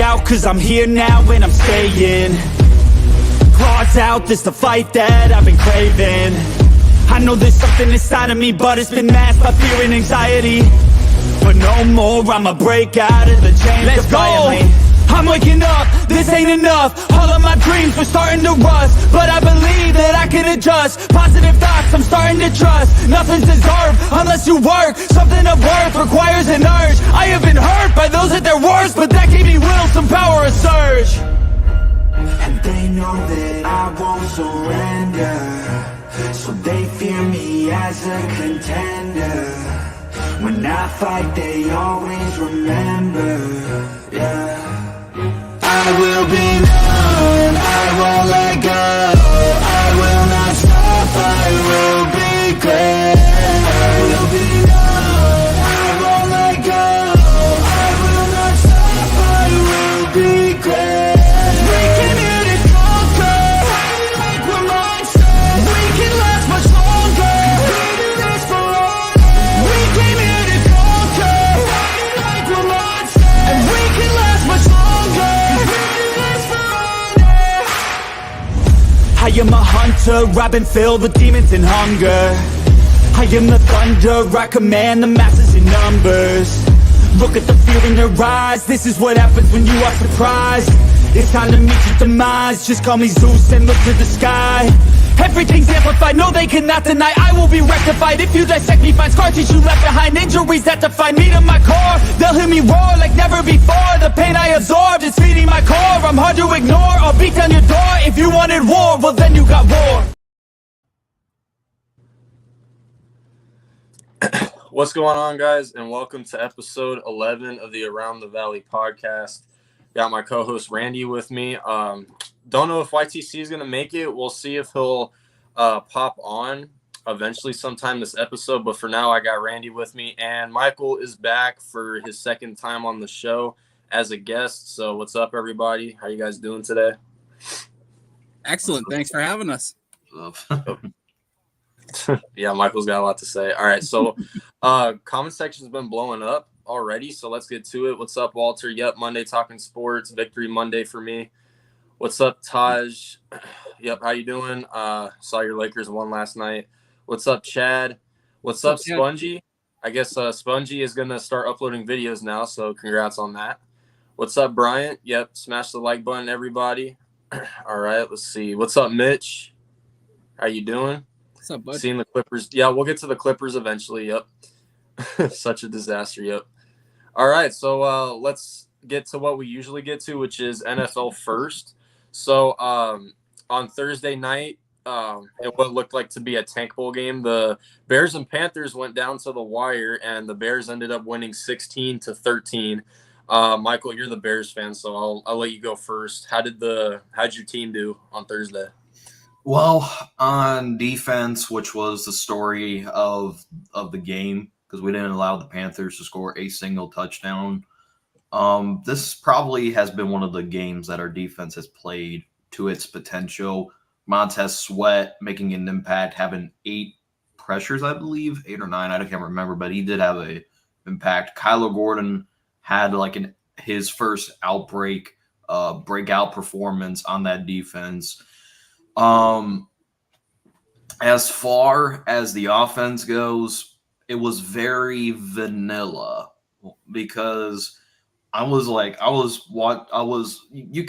out, cause I'm here now and I'm staying. Claws out, this the fight that I've been craving. I know there's something inside of me, but it's been masked by fear and anxiety. But no more, I'ma break out of the chains. Let's defiantly. Go! I'm waking up, this ain't enough. All of my dreams were starting to rust, but I believe that I can adjust. Positive thoughts, I'm starting to trust. Nothing's deserved unless you work. Something of worth requires an urge. I have been hurt by those at their worst, but that gave me will, some power, a surge. And they know that I won't surrender, so they fear me as a contender. When I fight, they always remember, yeah. I will be known, I won't let go. I will not stop, I will be great. I will be known, I won't let go. I will not stop, I will be great. We came here to conquer, like we're monsters. We can last much longer, we do this for honor. We came here to conquer, like we're monsters. And we can last much longer. I am a hunter, I've been filled with demons and hunger. I am the thunder, I command the masses in numbers. Look at the fear in their eyes, this is what happens when you are surprised. It's time to meet your demise, just call me Zeus and look to the sky. Everything's amplified, no they cannot deny, I will be rectified. If you dissect me, find scars you left behind. Injuries that define me to my core, they'll hear me roar like never before. The pain I absorbed is feeding my core, I'm hard to ignore. I'll beat down your door, if you wanted war, well then you got war. What's going on, guys, and welcome to episode 11 of the Around the Valley podcast. Got my co-host Randy with me. Don't know if YTC is going to make it. We'll see if he'll pop on eventually sometime this episode. But for now, I got Randy with me. And Michael is back for his second time on the show as a guest. So what's up, everybody? How you guys doing today? Excellent. Thanks for having us. Yeah, Michael's got a lot to say. All right, so comment section's been blowing up already, so let's get to it. What's up, Walter? Yep, Monday talking sports. Victory Monday for me. What's up, Taj? Yep, how you doing? Saw your Lakers won last night. What's up, Chad? What's up, Spongy? I guess Spongy is going to start uploading videos now, so congrats on that. What's up, Bryant? Yep, smash the like button, everybody. All right, let's see. What's up, Mitch? How you doing? What's up, bud? Seeing the Clippers. Yeah, we'll get to the Clippers eventually. Yep. Such a disaster. Yep. All right, so let's get to what we usually get to, which is NFL first. So on Thursday night, in what looked like to be a tank bowl game, the Bears and Panthers went down to the wire, and the Bears ended up winning 16-13. Michael, you're the Bears fan, so I'll let you go first. How'd your team do on Thursday? Well, on defense, which was the story of the game, because we didn't allow the Panthers to score a single touchdown. This probably has been one of the games that our defense has played to its potential. Montez Sweat making an impact, having 8 pressures, I believe, 8 or 9. I can't remember, but he did have an impact. Kyler Gordon had his first breakout performance on that defense. As far as the offense goes, it was very vanilla because you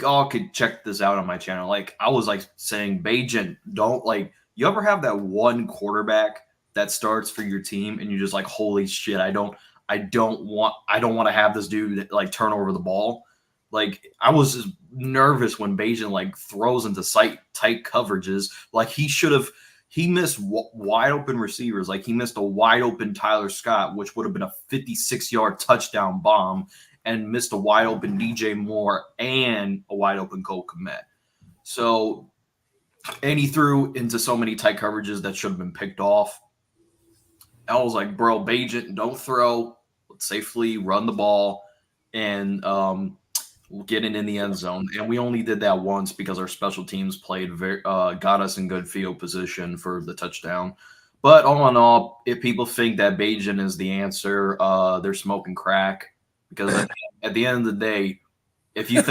all could check this out on my channel. Like, I was saying, Bajan, you ever have that one quarterback that starts for your team and you're just like, holy shit, I don't want to have this dude turn over the ball. Like, I was just nervous when Bajan throws into tight coverages. He missed wide open receivers. He missed a wide open Tyler Scott, which would have been a 56-yard touchdown bomb, and missed a wide open DJ Moore and a wide open Cole Kmet. So, and he threw into so many tight coverages that should have been picked off. I was like, bro, Bajan, don't throw. Let's safely run the ball and get it in the end zone. And we only did that once because our special teams got us in good field position for the touchdown. But all in all, if people think that Bajan is the answer, they're smoking crack. Because at the end of the day, If you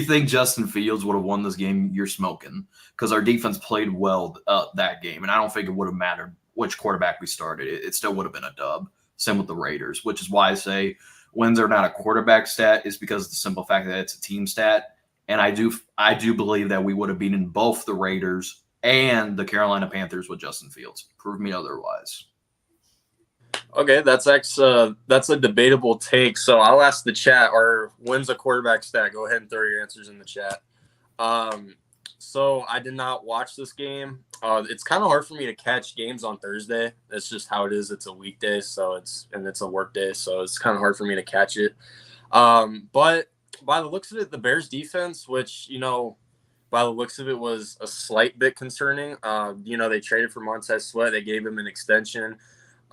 think Justin Fields would have won this game, you're smoking, because our defense played well that game, and I don't think it would have mattered which quarterback we started. It still would have been a dub. Same with the Raiders, which is why I say wins are not a quarterback stat, is because of the simple fact that it's a team stat. And I do believe that we would have beaten both the Raiders and the Carolina Panthers with Justin Fields. Prove me otherwise. Okay, that's a debatable take. So I'll ask the chat, or when's a quarterback stat? Go ahead and throw your answers in the chat. So I did not watch this game. It's kind of hard for me to catch games on Thursday. That's just how it is. It's a weekday, so it's a work day, so it's kind of hard for me to catch it. But by the looks of it, the Bears defense, which, by the looks of it, was a slight bit concerning. They traded for Montez Sweat. They gave him an extension.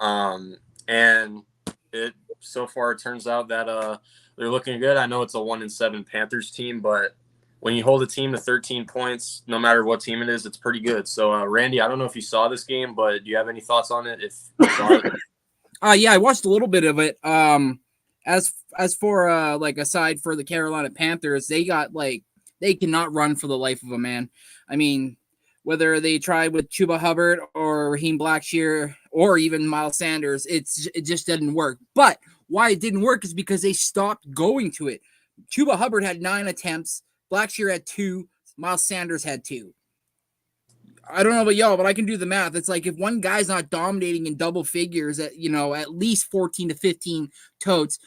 And it so far it turns out that they're looking good. I know it's a 1-7 Panthers team, but when you hold a team to 13 points, no matter what team it is, it's pretty good. So Randy, I don't know if you saw this game, but do you have any thoughts on it? If you saw it? Yeah, I watched a little bit of it. As for aside for the Carolina Panthers, they cannot run for the life of a man. I mean, whether they tried with Chuba Hubbard or Raheem Blackshear or even Miles Sanders, it just didn't work. But why it didn't work is because they stopped going to it. Chuba Hubbard had 9 attempts, Blackshear had 2, Miles Sanders had 2. I don't know about y'all, but I can do the math. It's like if one guy's not dominating in double figures at least 14 to 15 totes,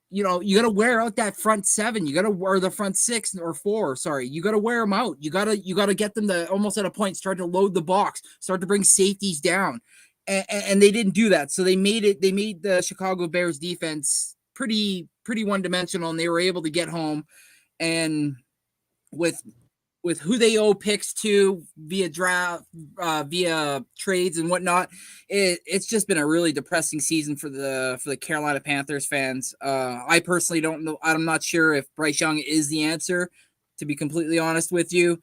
you got to wear out that front 7. You got to wear the front 6 or 4. Sorry. You got to wear them out. You got to get them to almost at a point, start to load the box, start to bring safeties down. And they didn't do that. So they made the Chicago Bears defense pretty one-dimensional, and they were able to get home. And with who they owe picks to via draft, via trades and whatnot, it's just been a really depressing season for the Carolina Panthers fans. I personally don't know. I'm not sure if Bryce Young is the answer, to be completely honest with you.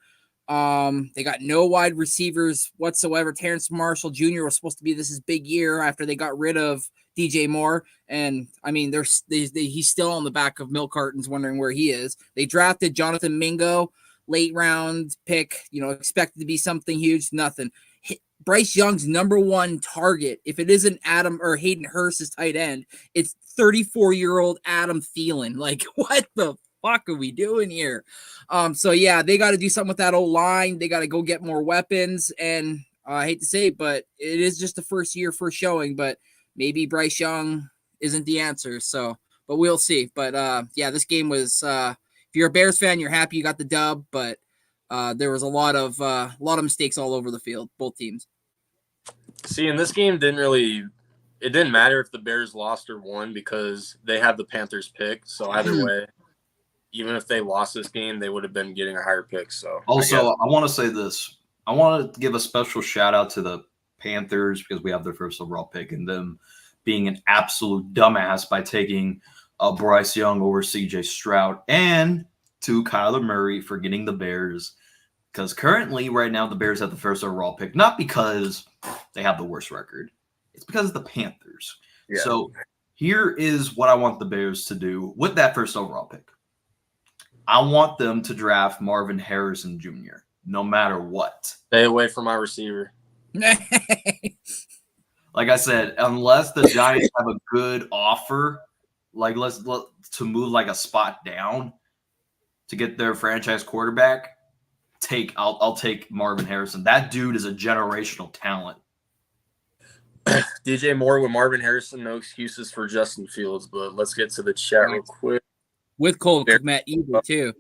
They got no wide receivers whatsoever. Terrence Marshall Jr. was supposed to be this big year after they got rid of DJ Moore. And I mean, he's still on the back of milk cartons wondering where he is. They drafted Jonathan Mingo, late round pick, expected to be something huge. Nothing. Bryce Young's number one target, if it isn't Adam or Hayden Hurst's tight end, it's 34-year-old Adam Thielen. Like, what the fuck are we doing here? So yeah, they got to do something with that old line. They got to go get more weapons. And I hate to say it, but it is just the first showing. But maybe Bryce Young isn't the answer. So, but we'll see. But yeah, this game was. If you're a Bears fan, you're happy you got the dub, but there was a lot of mistakes all over the field, both teams. See, in this game, it didn't matter if the Bears lost or won because they had the Panthers pick. So either way, even if they lost this game, they would have been getting a higher pick. So also, I want to say this. I want to give a special shout out to the Panthers because we have their first overall pick and them being an absolute dumbass by taking Bryce Young over CJ Stroud, and to Kyler Murray for getting the Bears, because currently right now the Bears have the first overall pick, not because they have the worst record, it's because of the Panthers. Yeah. So here is what I want the Bears to do with that first overall pick. I want them to draft Marvin Harrison Jr. no matter what. Stay away from my receiver. Like I said, unless the Giants have a good offer, like let's to move like a spot down to get their franchise quarterback, I'll take Marvin Harrison. That dude is a generational talent. DJ Moore with Marvin Harrison, no excuses for Justin Fields. But let's get to the chat real quick. With Cole Kmet either too.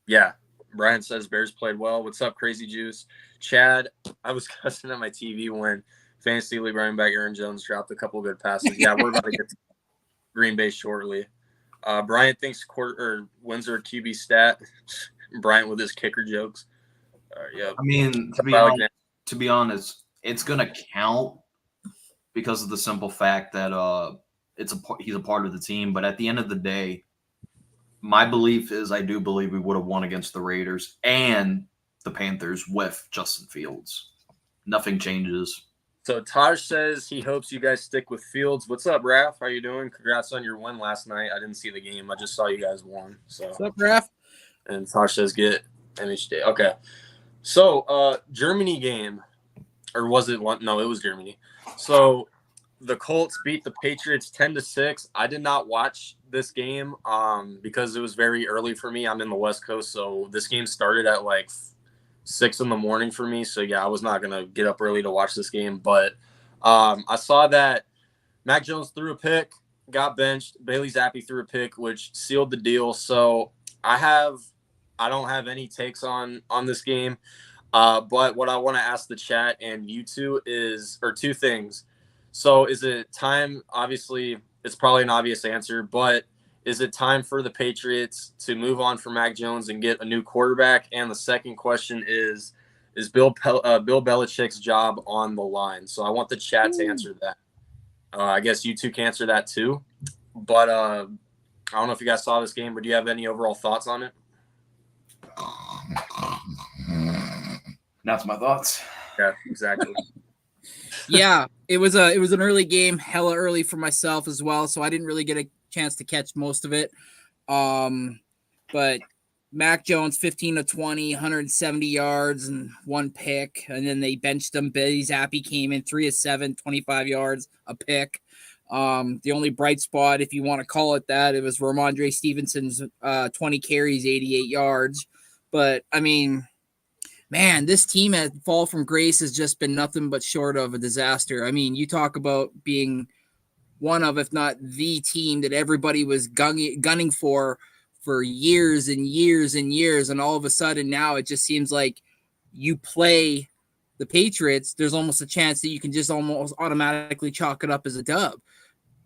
Yeah, Brian says Bears played well. What's up, Crazy Juice? Chad, I was cussing at my TV when Fantasy League running back Aaron Jones dropped a couple good passes. Yeah, we're about to get to Green Bay shortly. Bryant thinks Windsor QB stat. Bryant with his kicker jokes. Yeah. I mean, to be honest, it's gonna count because of the simple fact that he's a part of the team. But at the end of the day, my belief is I do believe we would have won against the Raiders and the Panthers with Justin Fields. Nothing changes. So Taj says he hopes you guys stick with Fields. What's up, Raph? How you doing? Congrats on your win last night. I didn't see the game. I just saw you guys won. So What's up, Raph? and Taj says get MHD. Okay. So Germany game, or was it one? No, it was Germany. So the Colts beat the Patriots 10-6. I did not watch this game because it was very early for me. I'm in the West Coast, so this game started at like 6 a.m. for me. So yeah, I was not gonna get up early to watch this game. But I saw that Mac Jones threw a pick, got benched. Bailey Zappi threw a pick, which sealed the deal. So I don't have any takes on this game. But what I want to ask the chat and you two two things. So is it time? Obviously, it's probably an obvious answer, but is it time for the Patriots to move on from Mac Jones and get a new quarterback? And the second question is Bill Belichick's job on the line? So I want the chat to answer that. I guess you two can answer that too. But I don't know if you guys saw this game, but do you have any overall thoughts on it? That's my thoughts. Yeah, exactly. Yeah, it was an early game, hella early for myself as well, so I didn't really get a chance to catch most of it. But Mac Jones 15-20, 170 yards and one pick, and then they benched him. Bailey Zappi came in 3 of 7, 25 yards, a pick. The only bright spot, if you want to call it that, it was Ramondre Stevenson's 20 carries, 88 yards. But I mean, man, this team at fall from grace has just been nothing but short of a disaster. I mean, you talk about being one of, if not the team that everybody was gunning for years and years and years. And all of a sudden now it just seems like you play the Patriots, there's almost a chance that you can just almost automatically chalk it up as a dub.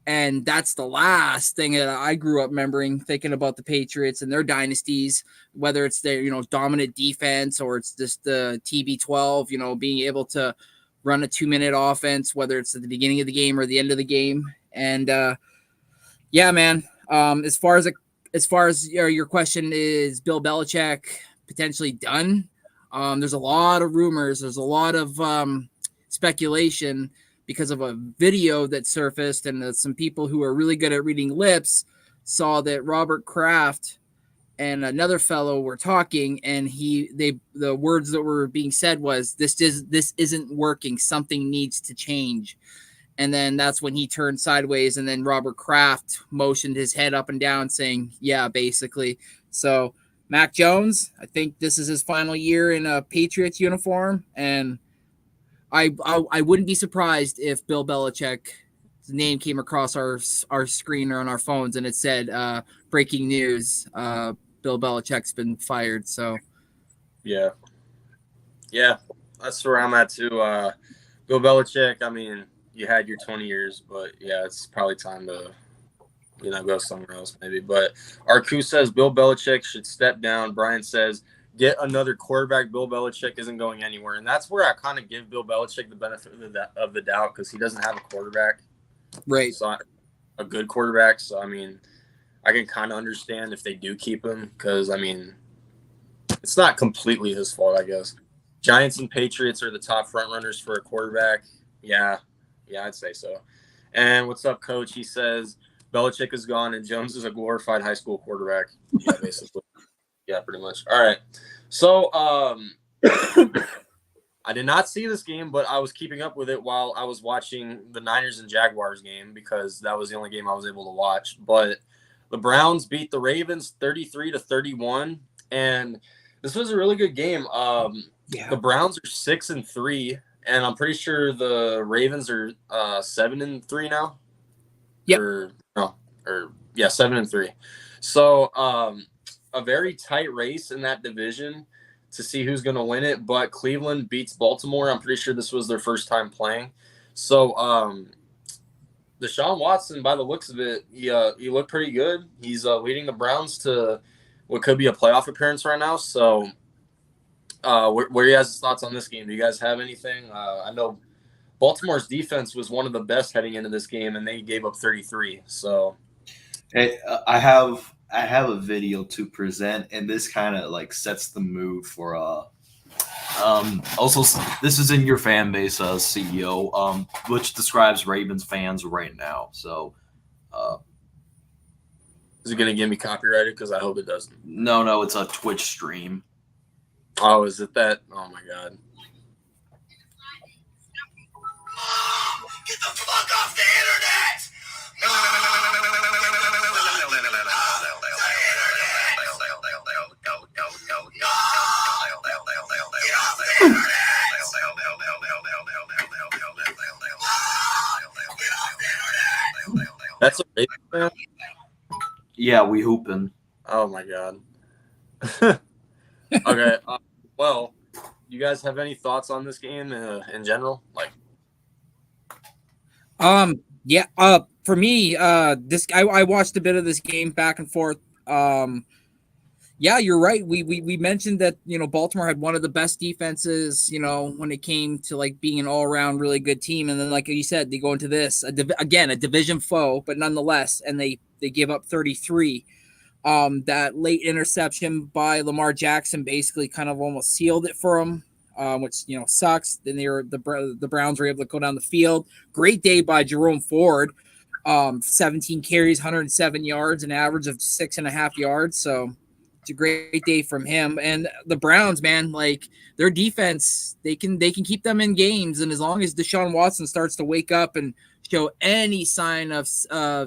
And that's the last thing that I grew up remembering, thinking about the Patriots and their dynasties, whether it's their, dominant defense or it's just the TB12, being able to run a 2-minute offense, whether it's at the beginning of the game or the end of the game. And yeah, man, as far as your question, is Bill Belichick potentially done? There's a lot of rumors. There's a lot of speculation because of a video that surfaced, and some people who are really good at reading lips saw that Robert Kraft and another fellow were talking, and the words that were being said was, this isn't working. Something needs to change. And then that's when he turned sideways, and then Robert Kraft motioned his head up and down saying, yeah, basically. So Mac Jones, I think this is his final year in a Patriots uniform, and I wouldn't be surprised if Bill Belichick's name came across our screen or on our phones and it said breaking news, Bill Belichick's been fired. So yeah, that's where I'm at too. Bill Belichick, I mean, you had your 20 years, but yeah, it's probably time to go somewhere else maybe. But Arku says Bill Belichick should step down. Brian says get another quarterback. Bill Belichick isn't going anywhere. And that's where I kind of give Bill Belichick the benefit of the doubt, because he doesn't have a quarterback. Right. So a good quarterback. So, I mean, I can kind of understand if they do keep him, because, I mean, it's not completely his fault, I guess. Giants and Patriots are the top front runners for a quarterback. Yeah, I'd say so. And what's up, Coach? He says Belichick is gone and Jones is a glorified high school quarterback. Yeah, basically. Yeah, pretty much. All right. So I did not see this game, but I was keeping up with it while I was watching the Niners and Jaguars game, because that was the only game I was able to watch. But the Browns beat the Ravens 33-31, and this was a really good game. The Browns are 6-3, and I'm pretty sure the Ravens are 7-3 now. Yep. 7-3. So a very tight race in that division to see who's going to win it, but Cleveland beats Baltimore. I'm pretty sure this was their first time playing. So Deshaun Watson, by the looks of it, he looked pretty good. He's leading the Browns to what could be a playoff appearance right now. So where are you guys' thoughts on this game? Do you guys have anything? I know Baltimore's defense was one of the best heading into this game, and they gave up 33. So hey, I have a video to present, and this kind of like sets the mood for Also, this is in your fan base, CEO, which describes Ravens fans right now. So, Is it going to get me copyrighted? Because I hope it doesn't. no, it's a Twitch stream. Oh, is it that? Oh my god. Get the fuck off the internet! That's a Ravens fan? Yeah, we hooping. Oh my god. Okay. Well, you guys have any thoughts on this game in general? Like, Yeah, for me, this I watched a bit of this game back and forth. Yeah, you're right. We mentioned that, Baltimore had one of the best defenses, when it came to like being an all-around really good team, and then like you said, they go into this again, a division foe, but nonetheless, and they give up 33. That late interception by Lamar Jackson basically kind of almost sealed it for him, which sucks. Then the Browns were able to go down the field. Great day by Jerome Ford, 17 carries, 107 yards, an average of 6.5 yards. So it's a great day from him. And the Browns, man, like their defense, they can keep them in games, and as long as Deshaun Watson starts to wake up and show any sign of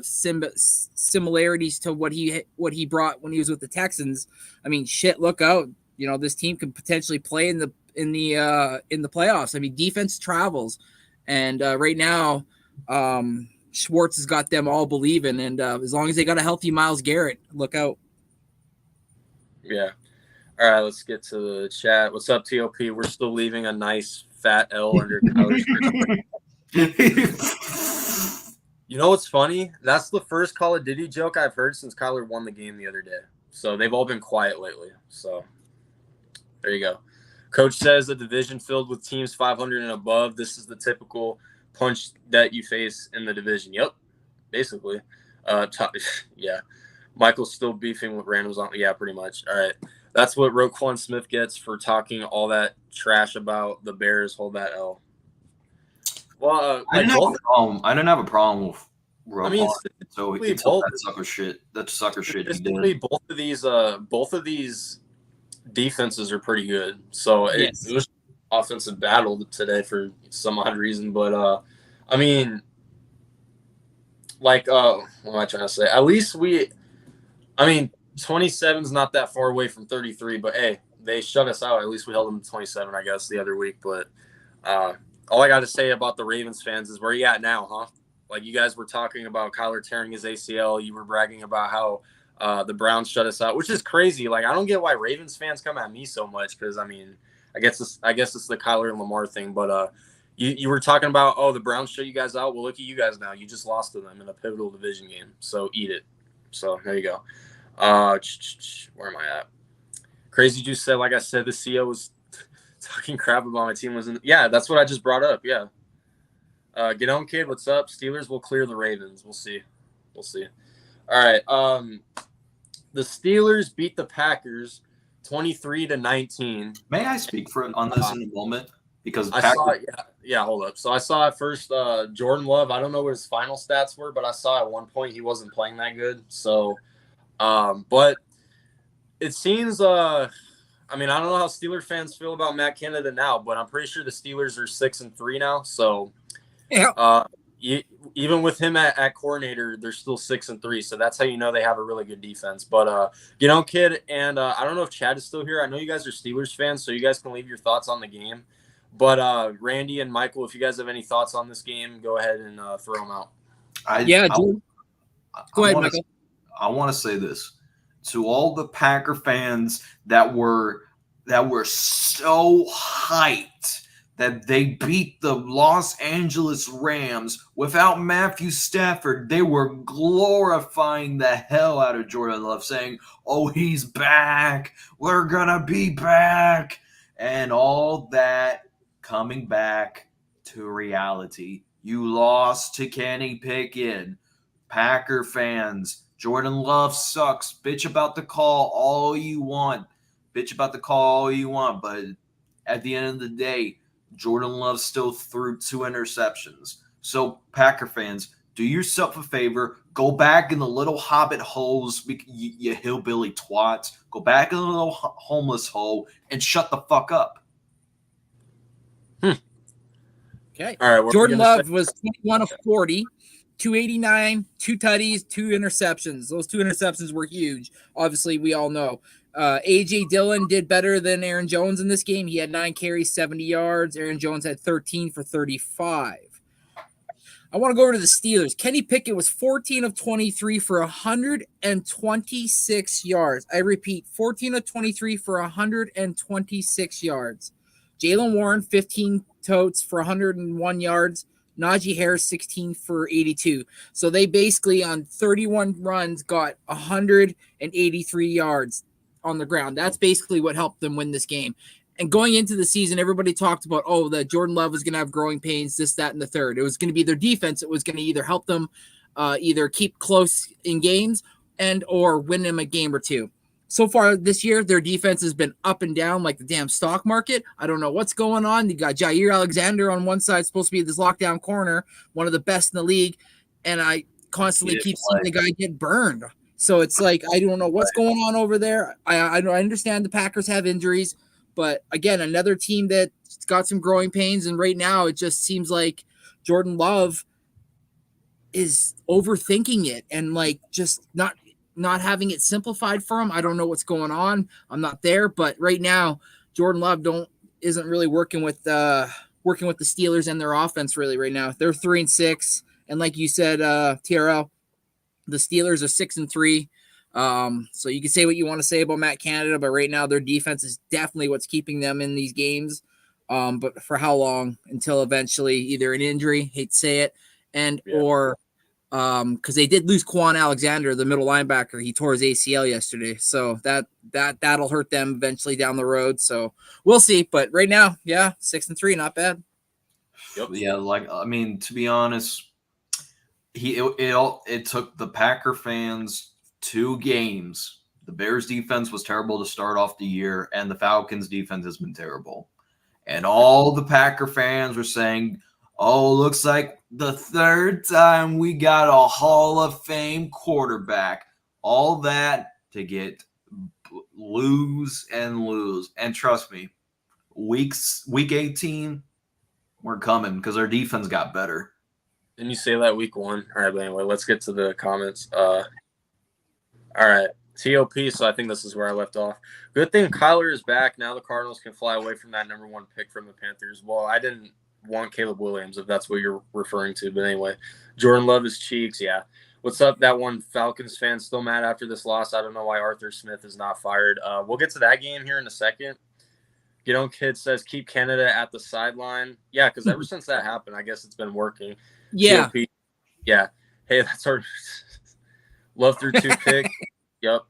similarities to what he brought when he was with the Texans, I mean, shit, look out. This team could potentially play in the playoffs. I mean, defense travels, and right now, Schwartz has got them all believing. And as long as they got a healthy Myles Garrett, look out. yeah. All right, let's get to the chat. What's up, TOP? We're still leaving a nice fat L under Kyler's. You know what's funny? That's the first Call of Duty joke I've heard since Kyler won the game the other day. So they've all been quiet lately. So there you go. Coach says a division filled with teams 500 and above. This is the typical punch that you face in the division. Yep, basically. Yeah. Michael's still beefing with randoms on. Yeah, pretty much. All right. That's what Roquan Smith gets for talking all that trash about the Bears. Hold that L. Well, I didn't have a problem with Roquan. I mean, so he took that sucker shit. That sucker shit he did. Both of these defenses are pretty good. So Yes. it was an offensive battle today for some odd reason. But I mean, like, what am I trying to say? At least 27 is not that far away from 33. But hey, they shut us out. At least we held them to 27, I guess, the other week. But all I got to say about the Ravens fans is where you at now, huh? Like, you guys were talking about Kyler tearing his ACL. You were bragging about how the Browns shut us out, which is crazy. Like, I don't get why Ravens fans come at me so much because, I mean, I guess it's the Kyler and Lamar thing. But you were talking about, the Browns shut you guys out. Well, look at you guys now. You just lost to them in a pivotal division game. So eat it. So there you go. Where am I at? Crazy Juice said, like I said, the CEO was talking crap about my team wasn't. Yeah, that's what I just brought up. Yeah. Get on, kid. What's up? Steelers will clear the Ravens. We'll see. All right. The Steelers beat the Packers 23-19. May I speak on this in a moment? Because hold up. So I saw at first Jordan Love. I don't know what his final stats were, but I saw at one point he wasn't playing that good. So, but it seems I mean, I don't know how Steelers fans feel about Matt Canada now, but I'm pretty sure the Steelers are 6-3 now. So, yeah, even with him at coordinator, they're still 6-3. So that's how you know they have a really good defense. But kid, and I don't know if Chad is still here. I know you guys are Steelers fans, so you guys can leave your thoughts on the game. But Randy and Michael, if you guys have any thoughts on this game, go ahead and throw them out. Go ahead, Michael. I want to say this to all the Packer fans that were so hyped that they beat the Los Angeles Rams without Matthew Stafford. They were glorifying the hell out of Jordan Love, saying, "Oh, he's back. We're gonna be back," and all that coming back to reality. You lost to Kenny Pickett. Packer fans, Jordan Love sucks. Bitch about the call all you want. But At the end of the day, Jordan Love still threw 2 interceptions. So, Packer fans, do yourself a favor. Go back in the little hobbit holes, you hillbilly twats. Go back in the little homeless hole and shut the fuck up. Okay. All right. Jordan Love was 21 of 40, 289, 2 tutties, 2 interceptions. Those 2 interceptions were huge. Obviously, we all know. A.J. Dillon did better than Aaron Jones in this game. He had 9 carries, 70 yards. Aaron Jones had 13 for 35. I want to go over to the Steelers. Kenny Pickett was 14 of 23 for 126 yards. I repeat, 14 of 23 for 126 yards. Jalen Warren, 15 totes for 101 yards. Najee Harris, 16 for 82. So they basically, on 31 runs, got 183 yards on the ground. That's basically what helped them win this game. And going into the season, everybody talked about, that Jordan Love was going to have growing pains, this, that, and the third. It was going to be their defense. It was going to either help them either keep close in games and or win them a game or two. So far this year, their defense has been up and down like the damn stock market. I don't know what's going on. You got Jair Alexander on one side, supposed to be this lockdown corner, one of the best in the league, and I constantly keep seeing the guy get burned. So it's like, I don't know what's going on over there. I understand the Packers have injuries, but again, another team that's got some growing pains, and right now it just seems like Jordan Love is overthinking it and like just not having it simplified for him. I don't know what's going on. I'm not there, but right now, Jordan Love isn't really working with the Steelers and their offense really right now. They're 3-6, and like you said, TRL, the Steelers are 6-3. So you can say what you want to say about Matt Canada, but right now their defense is definitely what's keeping them in these games. But for how long? Until eventually either an injury, hate to say it, or because they did lose Quan Alexander, the middle linebacker. He tore his ACL yesterday, so that'll hurt them eventually down the road. So we'll see. But right now, 6-3, not bad. Yep. Yeah, to be honest, it took the Packer fans 2 games. The Bears defense was terrible to start off the year, and the Falcons defense has been terrible. And all the Packer fans were saying, looks like the 3rd time we got a Hall of Fame quarterback. All that to lose. And trust me, week 18, we're coming because our defense got better. Didn't you say that week 1? All right, but anyway, let's get to the comments. All right, TOP, so I think this is where I left off. Good thing Kyler is back. Now the Cardinals can fly away from that number 1 pick from the Panthers. Well, I didn't want Caleb Williams, if that's what you're referring to. But anyway, Jordan Love his cheeks, yeah. What's up, that one Falcons fan still mad after this loss? I don't know why Arthur Smith is not fired. We'll get to that game here in a second. Get on Kid says, keep Canada at the sideline. Yeah, because ever since that happened, I guess it's been working. Yeah. TOP, yeah. Hey, that's our Love through 2 pick. Yep.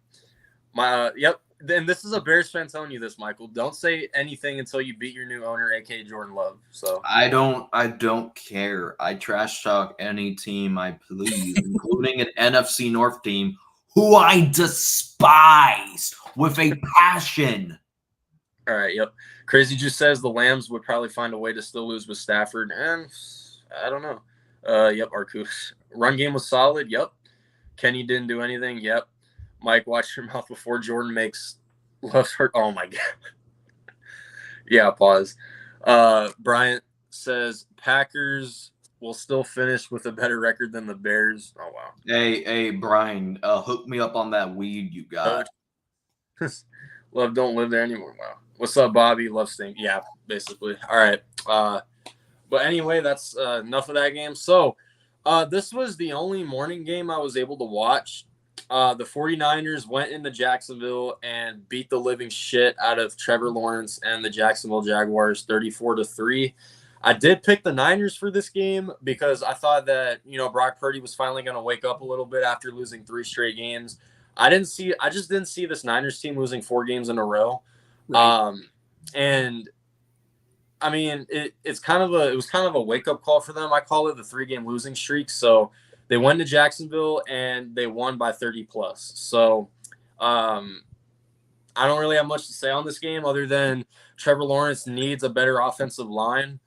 Yep. And this is a Bears fan telling you this, Michael. Don't say anything until you beat your new owner, aka Jordan Love. So I don't care. I trash talk any team I please, including an NFC North team who I despise with a passion. All right, yep. Crazy Juice says the Lambs would probably find a way to still lose with Stafford, and I don't know. Yep, Arcus. Run game was solid. Yep. Kenny didn't do anything. Yep. Mike, watch your mouth before Jordan makes Love hurt. Oh my god. Yeah, pause. Bryant says Packers will still finish with a better record than the Bears. Oh wow. Hey, Brian, hook me up on that weed you got. Love don't live there anymore. Wow. What's up, Bobby? Love stink. Yeah, basically. All right. But anyway, that's enough of that game. So this was the only morning game I was able to watch. The 49ers went into Jacksonville and beat the living shit out of Trevor Lawrence and the Jacksonville Jaguars 34-3. I did pick the Niners for this game because I thought that, Brock Purdy was finally going to wake up a little bit after losing 3 straight games. I just didn't see this Niners team losing 4 games in a row. Right. And I mean, it was kind of a wake-up call for them. I call it the 3-game losing streak. So they went to Jacksonville and they won by 30 plus. So I I don't really have much to say on this game other than Trevor Lawrence needs a better offensive line.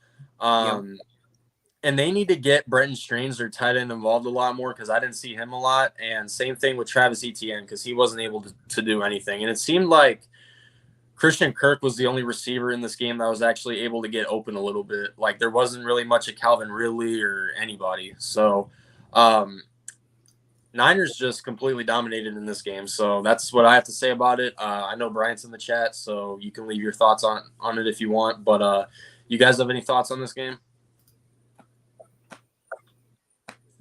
And they need to get Brenton Strange, their tight end, involved a lot more because I didn't see him a lot. And same thing with Travis Etienne because he wasn't able to do anything. And it seemed like Christian Kirk was the only receiver in this game that was actually able to get open a little bit. Like there wasn't really much of Calvin Ridley or anybody. So Niners just completely dominated in this game. So that's what I have to say about it. I know Bryant's in the chat, so you can leave your thoughts on it if you want. But you guys have any thoughts on this game?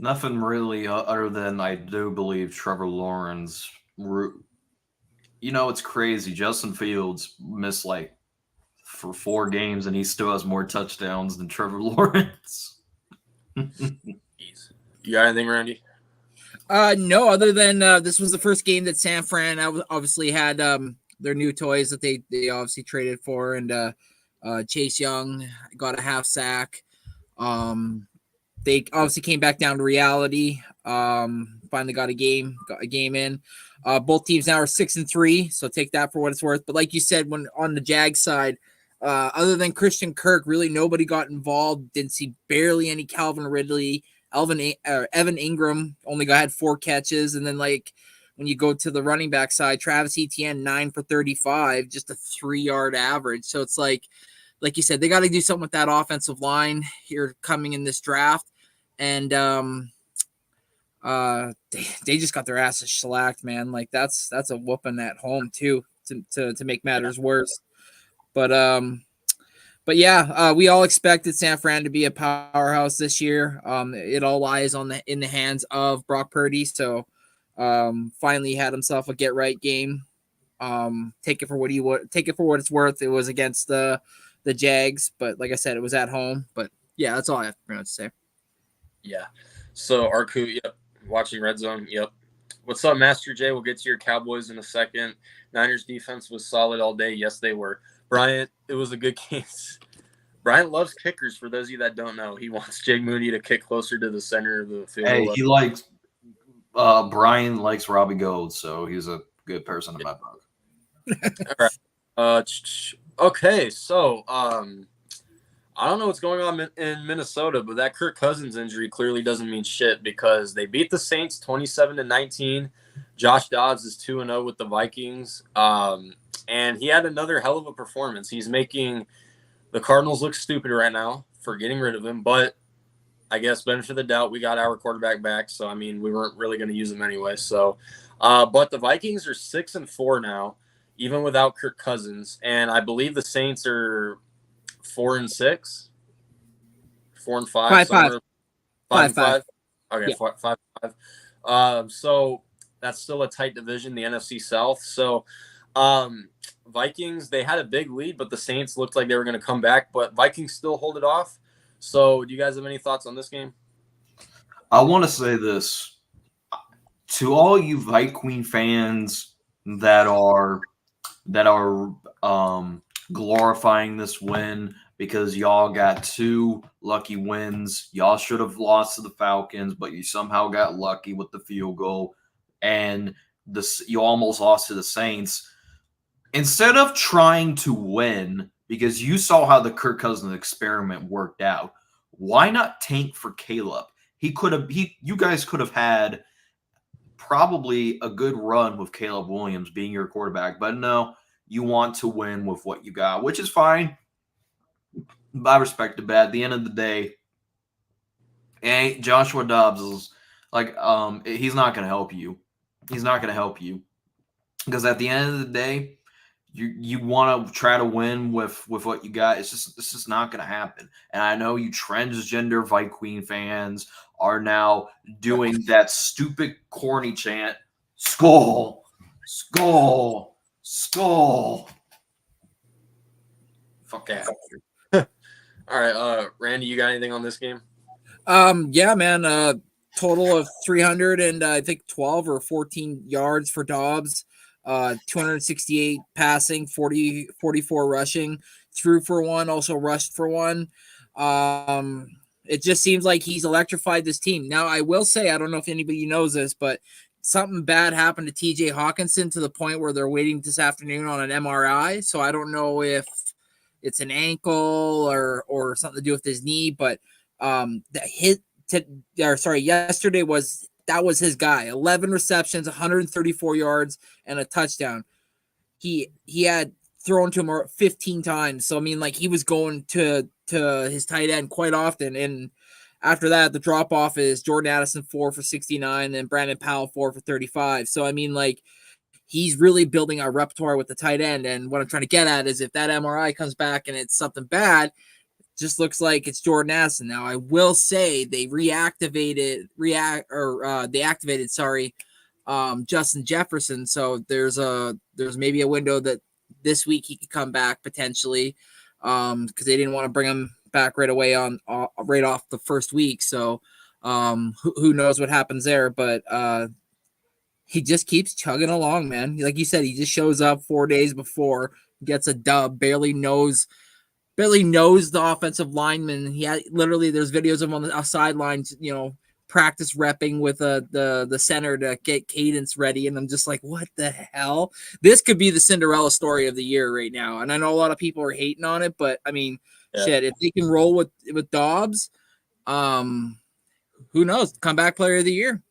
Nothing really other than I do believe Trevor Lawrence. It's crazy. Justin Fields missed like for 4 games, and he still has more touchdowns than Trevor Lawrence. You got anything, Randy? No, other than this was the first game that San Fran obviously had their new toys that they obviously traded for, and Chase Young got a half sack. They obviously came back down to reality. Finally got a game in. Both teams now are 6-3, so take that for what it's worth. But like you said, when on the Jags side, other than Christian Kirk, really nobody got involved. Didn't see barely any Calvin Ridley. Evan Ingram only had 4 catches, and then like when you go to the running back side, Travis Etienne 9 for 35, just a 3-yard average. So it's like you said, they got to do something with that offensive line here coming in this draft. And they just got their asses shellacked, man. Like that's a whooping at home too, to make matters worse. But yeah, we all expected San Fran to be a powerhouse this year. It all lies in the hands of Brock Purdy. So finally had himself a get right game. Take it for what it's worth. It was against the Jags, but like I said, it was at home. But yeah, that's all I have to say. Yeah. So Arku, yep. Watching Red Zone, yep. What's up, Master J? We'll get to your Cowboys in a second. Niners defense was solid all day. Yes, they were. Bryant, it was a good game. Bryant loves kickers. For those of you that don't know, he wants Jake Moody to kick closer to the center of the field. Hey, he likes Brian likes Robbie Gold, so he's a good person in my book. All right. Okay, so I don't know what's going on in Minnesota, but that Kirk Cousins injury clearly doesn't mean shit because they beat the Saints 27-19. Josh Dobbs is 2-0 with the Vikings, and he had another hell of a performance. He's making the Cardinals look stupid right now for getting rid of him, but I guess benefit of the doubt, we got our quarterback back, so I mean we weren't really going to use him anyway. So, but the Vikings are 6-4 now, even without Kirk Cousins, and I believe the Saints are 4-6, 4-5, 5-5. Okay, yeah. 5-5. So that's still a tight division, the NFC South. So Vikings, they had a big lead, but the Saints looked like they were going to come back, but Vikings still hold it off. So do you guys have any thoughts on this game? I want to say this to all you Vike Queen fans that are glorifying this win because y'all got 2 lucky wins. Y'all should have lost to the Falcons, but you somehow got lucky with the field goal, and you almost lost to the Saints. Instead of trying to win, because you saw how the Kirk Cousins experiment worked out, why not tank for Caleb? You guys could have had probably a good run with Caleb Williams being your quarterback, but no, you want to win with what you got, which is fine. I respect it. But at the end of the day, Joshua Dobbs is like, he's not going to help you. He's not going to help you because at the end of the day, you want to try to win with what you got. It's just not going to happen. And I know you transgender Vike Queen fans are now doing that stupid corny chant, skull, skull, skull. Fuck that. All right, Randy, you got anything on this game? Yeah, man. Total of 300 and I think 12 or 14 yards for Dobbs. 268 passing, 44 rushing, threw for 1, also rushed for 1. It just seems like he's electrified this team. Now, I will say, I don't know if anybody knows this, but something bad happened to TJ Hawkinson to the point where they're waiting this afternoon on an MRI. So I don't know if it's an ankle or something to do with his knee, but yesterday was his guy. 11 receptions, 134 yards, and a touchdown. He had thrown to him 15 times. So I mean, like, he was going to his tight end quite often. And after that, the drop off is Jordan Addison 4 for 69, and Brandon Powell 4 for 35. So I mean, like, he's really building a repertoire with the tight end. And what I'm trying to get at is if that MRI comes back and it's something bad, it just looks like it's Jordan Addison. Now, I will say they activated Justin Jefferson. So there's maybe a window that this week he could come back potentially, because they didn't want to bring him back right away right off the first week. So who knows what happens there, but he just keeps chugging along, man. Like you said, he just shows up 4 days before, gets a dub, barely knows the offensive lineman. There's videos of him on the sidelines, practice repping with the center to get cadence ready. And I'm just like, what the hell? This could be the Cinderella story of the year right now. And I know a lot of people are hating on it, but I mean, shit, if they can roll with Dobbs, who knows? Comeback player of the year.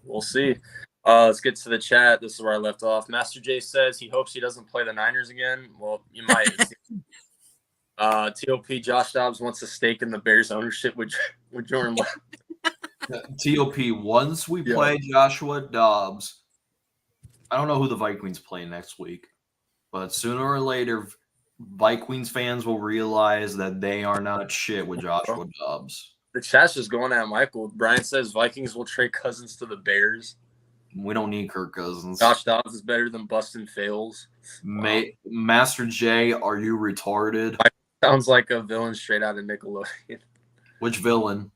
We'll see. Let's get to the chat. This is where I left off. Master J says he hopes he doesn't play the Niners again. Well, you might. TOP Josh Dobbs wants a stake in the Bears ownership with Jordan Love. TOP, once we play Joshua Dobbs, I don't know who the Vikings play next week, but sooner or later, Vikings fans will realize that they are not shit with Joshua Dobbs. The chat's just going at Michael. Brian says Vikings will trade Cousins to the Bears. We don't need Kirk Cousins. Josh Dobbs is better than Bustin' Fails. Master J, are you retarded? Sounds like a villain straight out of Nickelodeon. Which villain?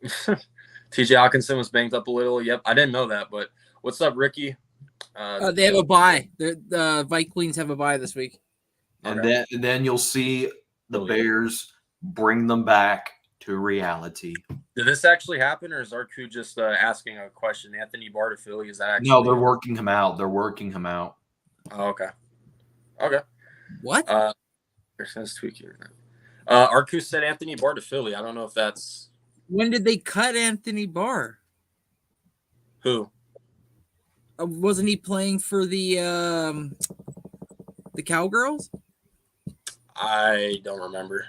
TJ Hawkinson was banged up a little. Yep, I didn't know that, but what's up, Ricky? They have a bye. The Vikings have a bye this week. And then you'll see the Bears bring them back to reality. Did this actually happen, or is Arku just asking a question? Anthony Barr to Philly, is that actually? No, they're working him out. Oh, okay. Okay. What? Says tweaking. Arku said Anthony Barr to Philly. I don't know if that's. When did they cut Anthony Barr? Who? Wasn't he playing for the Cowgirls? I don't remember.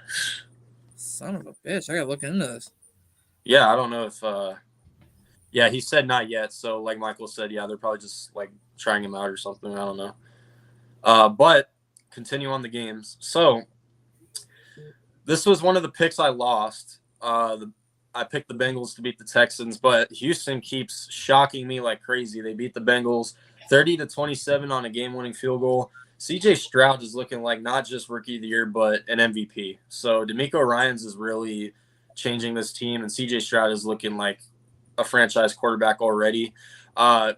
Son of a bitch! I gotta look into this. Yeah, I don't know if. Yeah, he said not yet. So, like Michael said, yeah, they're probably just like trying him out or something. I don't know. But continue on the games. So, this was one of the picks I lost. I picked the Bengals to beat the Texans, but Houston keeps shocking me like crazy. They beat the Bengals 30-27 on a game-winning field goal. CJ Stroud is looking like not just rookie of the year, but an MVP. So DeMeco Ryans is really changing this team, and CJ Stroud is looking like a franchise quarterback already. I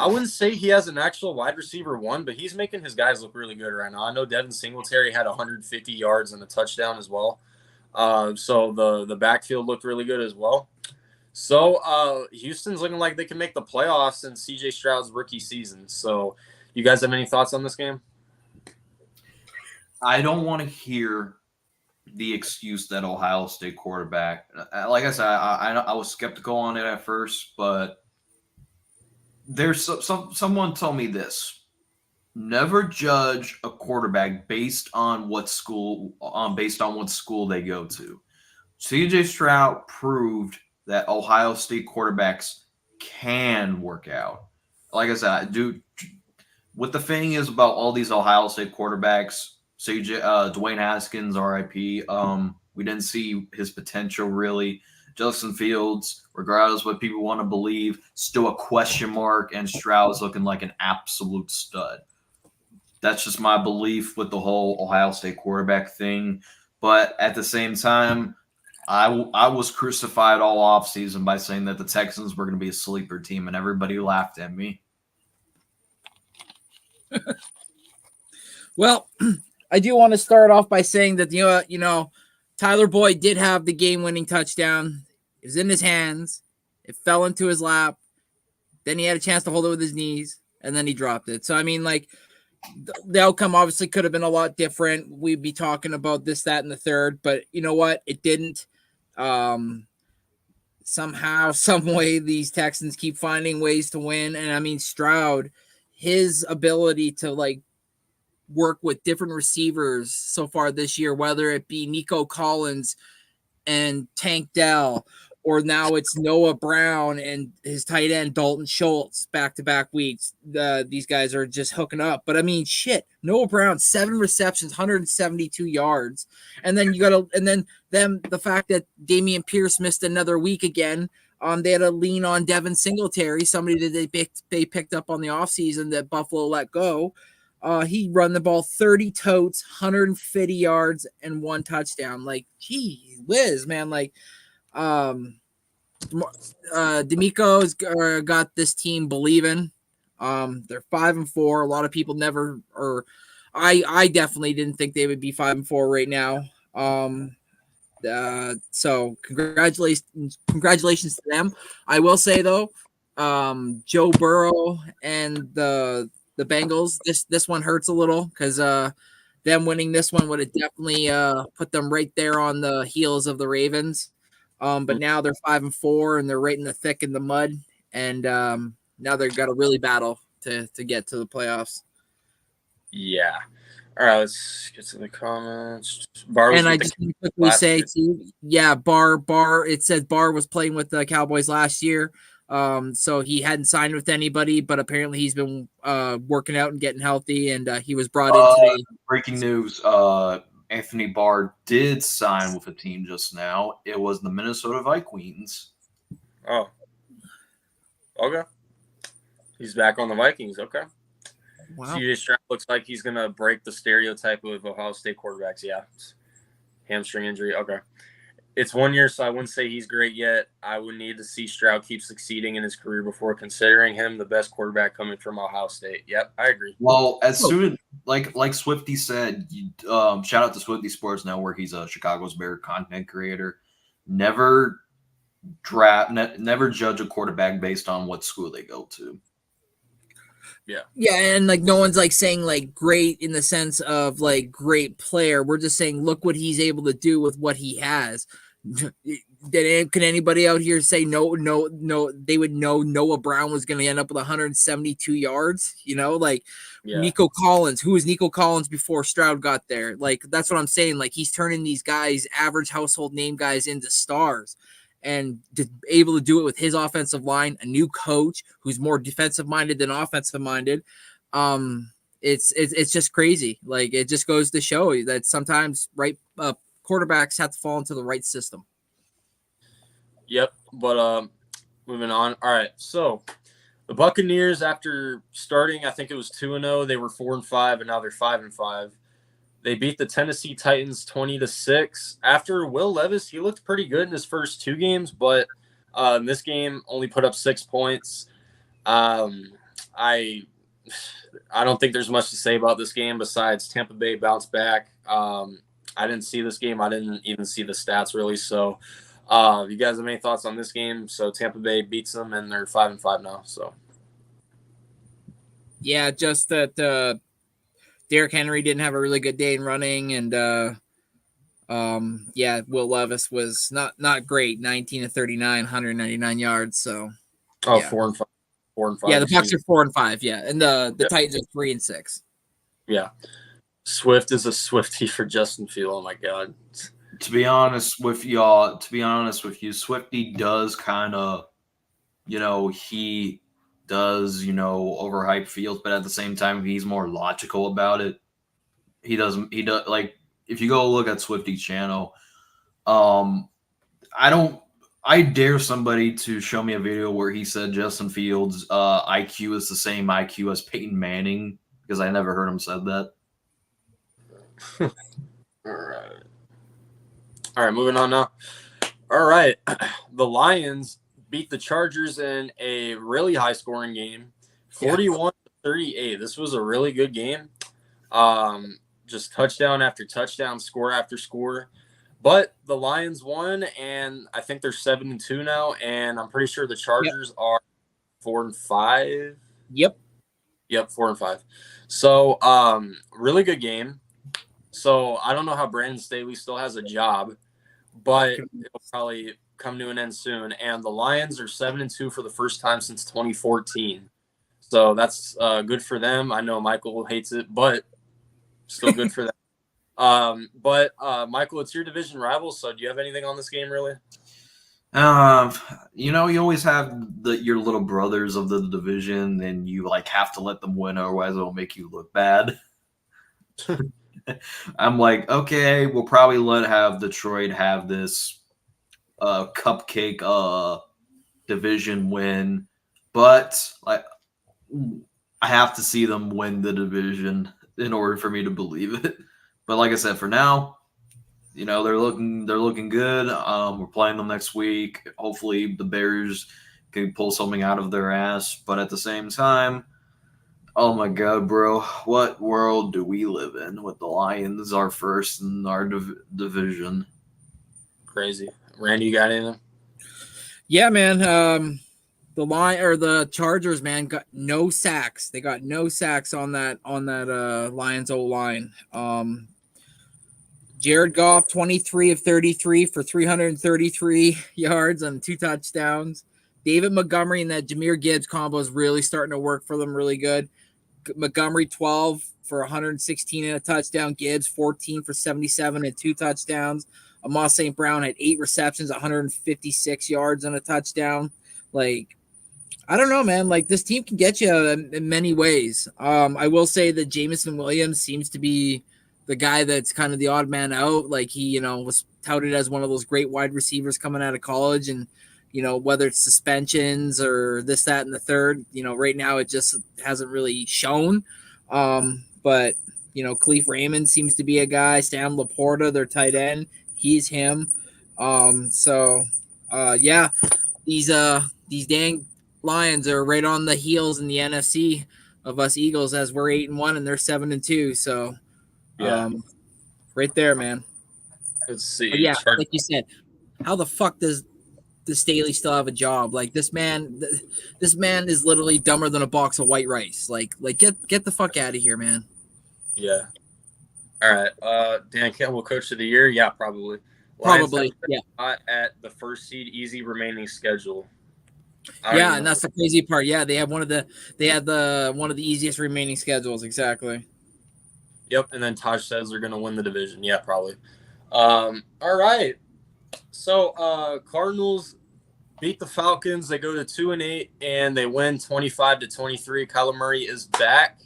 wouldn't say he has an actual wide receiver one, but he's making his guys look really good right now. I know Devin Singletary had 150 yards and a touchdown as well. So the backfield looked really good as well. So Houston's looking like they can make the playoffs in CJ Stroud's rookie season. So you guys have any thoughts on this game? I don't want to hear the excuse that Ohio State quarterback. Like I said, I was skeptical on it at first, but there's someone told me this: never judge a quarterback based on what school they go to. CJ Stroud proved that Ohio State quarterbacks can work out. Like I said, what the thing is about all these Ohio State quarterbacks. Dwayne Haskins, RIP. We didn't see his potential really. Justin Fields, regardless what people want to believe, still a question mark, and Stroud's looking like an absolute stud. That's just my belief with the whole Ohio State quarterback thing. But at the same time, I was crucified all offseason by saying that the Texans were going to be a sleeper team, and everybody laughed at me. Well, I do want to start off by saying that, Tyler Boyd did have the game-winning touchdown. It was in his hands. It fell into his lap. Then he had a chance to hold it with his knees, and then he dropped it. So, I mean, like, the outcome obviously could have been a lot different. We'd be talking about this, that, and the third, but you know what? It didn't. Somehow, some way, these Texans keep finding ways to win. And I mean, Stroud, his ability to like work with different receivers so far this year, whether it be Nico Collins and Tank Dell, or now it's Noah Brown and his tight end Dalton Schultz back-to-back weeks. These guys are just hooking up. But I mean, shit, Noah Brown, 7 receptions, 172 yards. And then the fact that Dameon Pierce missed another week again. They had to lean on Devin Singletary, somebody that they picked up on the offseason that Buffalo let go. He run the ball 30 totes, 150 yards, and 1 touchdown. Like, gee whiz, man. Like, D'Amico's got this team believing. They're 5-4. A lot of people never, or I definitely didn't think they would be 5-4 right now. So congratulations to them. I will say though, Joe Burrow and the Bengals, this one hurts a little because them winning this one would have definitely put them right there on the heels of the Ravens. But now they're 5-4 and they're right in the thick in the mud, and now they've got to really battle to get to the playoffs. Yeah. All right, let's get to the comments. And I just want to quickly say too, yeah, Barr. It says Barr was playing with the Cowboys last year. So he hadn't signed with anybody, but apparently he's been working out and getting healthy, and he was brought in today. Breaking news, Anthony Barr did sign with a team just now. It was the Minnesota Vikings. Oh. Okay. He's back on the Vikings. Okay. Wow. CJ Stroud looks like he's going to break the stereotype of Ohio State quarterbacks. Yeah. Hamstring injury. Okay. It's 1 year, so I wouldn't say he's great yet. I would need to see Stroud keep succeeding in his career before considering him the best quarterback coming from Ohio State. Yep, I agree. Well, as soon as like Swifty said, shout out to Swifty Sports Network. He's a Chicago's Bear content creator. Never judge a quarterback based on what school they go to. Yeah, and like no one's like saying like great in the sense of like great player. We're just saying look what he's able to do with what he has. Can anybody out here say no? They would know Noah Brown was going to end up with 172 yards. You know, like Nico Collins. Who was Nico Collins before Stroud got there? Like that's what I'm saying. Like he's turning these guys, average household name guys, into stars. And able to do it with his offensive line, a new coach who's more defensive minded than offensive minded. It's just crazy. Like it just goes to show that sometimes quarterbacks have to fall into the right system. Yep. But moving on. All right. So the Buccaneers, after starting, I think it was 2-0, they were 4-5, and now they're 5-5. They beat the Tennessee Titans 20-6. After Will Levis, he looked pretty good in his first 2 games, but in this game only put up 6 points. I don't think there's much to say about this game besides Tampa Bay bounced back. I didn't see this game. I didn't even see the stats really. So you guys have any thoughts on this game? So Tampa Bay beats them, and they're 5-5 now. So yeah, just that Derrick Henry didn't have a really good day in running, and Will Levis was not great. 19-39, 199 yards. So 4-5. Yeah, the Bucs are 4-5. Yeah, and the Titans are 3-6. Yeah, Swift is a Swiftie for Justin Field. Oh my God. To be honest with y'all, Swifty does kind of, he does, overhype Fields, but at the same time, he's more logical about it. He does like, if you go look at Swifty's channel, I dare somebody to show me a video where he said Justin Fields' IQ is the same IQ as Peyton Manning, because I never heard him said that. All right, moving on now. All right, the Lions beat the Chargers in a really high-scoring game, 41-38. This was a really good game. Just touchdown after touchdown, score after score. But the Lions won, and I think they're 7-2 now, and I'm pretty sure the Chargers are 4-5. Yep. Yep, 4-5. So, really good game. So I don't know how Brandon Staley still has a job, but it'll probably come to an end soon. And the Lions are 7-2 for the first time since 2014. So that's good for them. I know Michael hates it, but still good for them. But Michael, it's your division rival. So do you have anything on this game, really? You know, you always have your little brothers of the division, and you like have to let them win, otherwise it'll make you look bad. I'm like, okay, we'll probably have Detroit have this cupcake division win, but like I have to see them win the division in order for me to believe it. But like I said, for now, you know, they're looking good. We're playing them next week. Hopefully the Bears can pull something out of their ass. But at the same time, oh my god, bro, what world do we live in with the Lions are first in our division? Crazy. Randy, you got anything? Yeah, man. The Chargers, man, got no sacks. They got no sacks on that Lions O line. Jared Goff, 23 of 33 for 333 yards and 2 touchdowns. David Montgomery and that Jahmyr Gibbs combo is really starting to work for them really good. Montgomery, 12 for 116 and a touchdown. Gibbs, 14 for 77 and 2 touchdowns. Amon St. Brown had 8 receptions, 156 yards and a touchdown. Like, I don't know, man. Like, this team can get you in many ways. I will say that Jameson Williams seems to be the guy that's kind of the odd man out. Like, he, you know, was touted as one of those great wide receivers coming out of college. And, you know, whether it's suspensions or this, that, and the third, you know, right now it just hasn't really shown. But, you know, Khalif Raymond seems to be a guy. Sam Laporta, their tight end, he's him. Yeah, these dang Lions are right on the heels in the NFC of us Eagles as we're 8-1 and they're 7-2. So, Yeah. Right there, man. Let's see. But yeah, like you said, how the fuck does Staley still have a job? Like, this man is literally dumber than a box of white rice. Like get the fuck out of here, man. Yeah. All right. Dan Campbell, coach of the year? Yeah, probably. Probably, yeah. At the first seed, easy remaining schedule. Yeah, and that's the crazy part. Yeah, they have one of the easiest remaining schedules. Exactly. Yep, and then Taj says they're going to win the division. Yeah, probably. All right. So Cardinals beat the Falcons. They go to 2-8 and they win 25-23. Kyler Murray is back.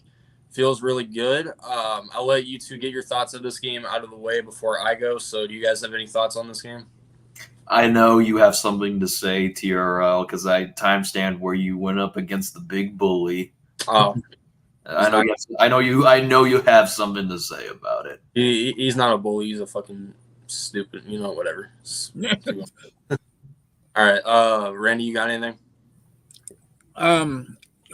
Feels really good. I'll let you two get your thoughts of this game out of the way before I go. So do you guys have any thoughts on this game? I know you have something to say, TRL, because I timestamped where you went up against the big bully. Oh, I know you have something to say about it. he's not a bully. He's a fucking stupid, you know, whatever. All right. Randy, you got anything?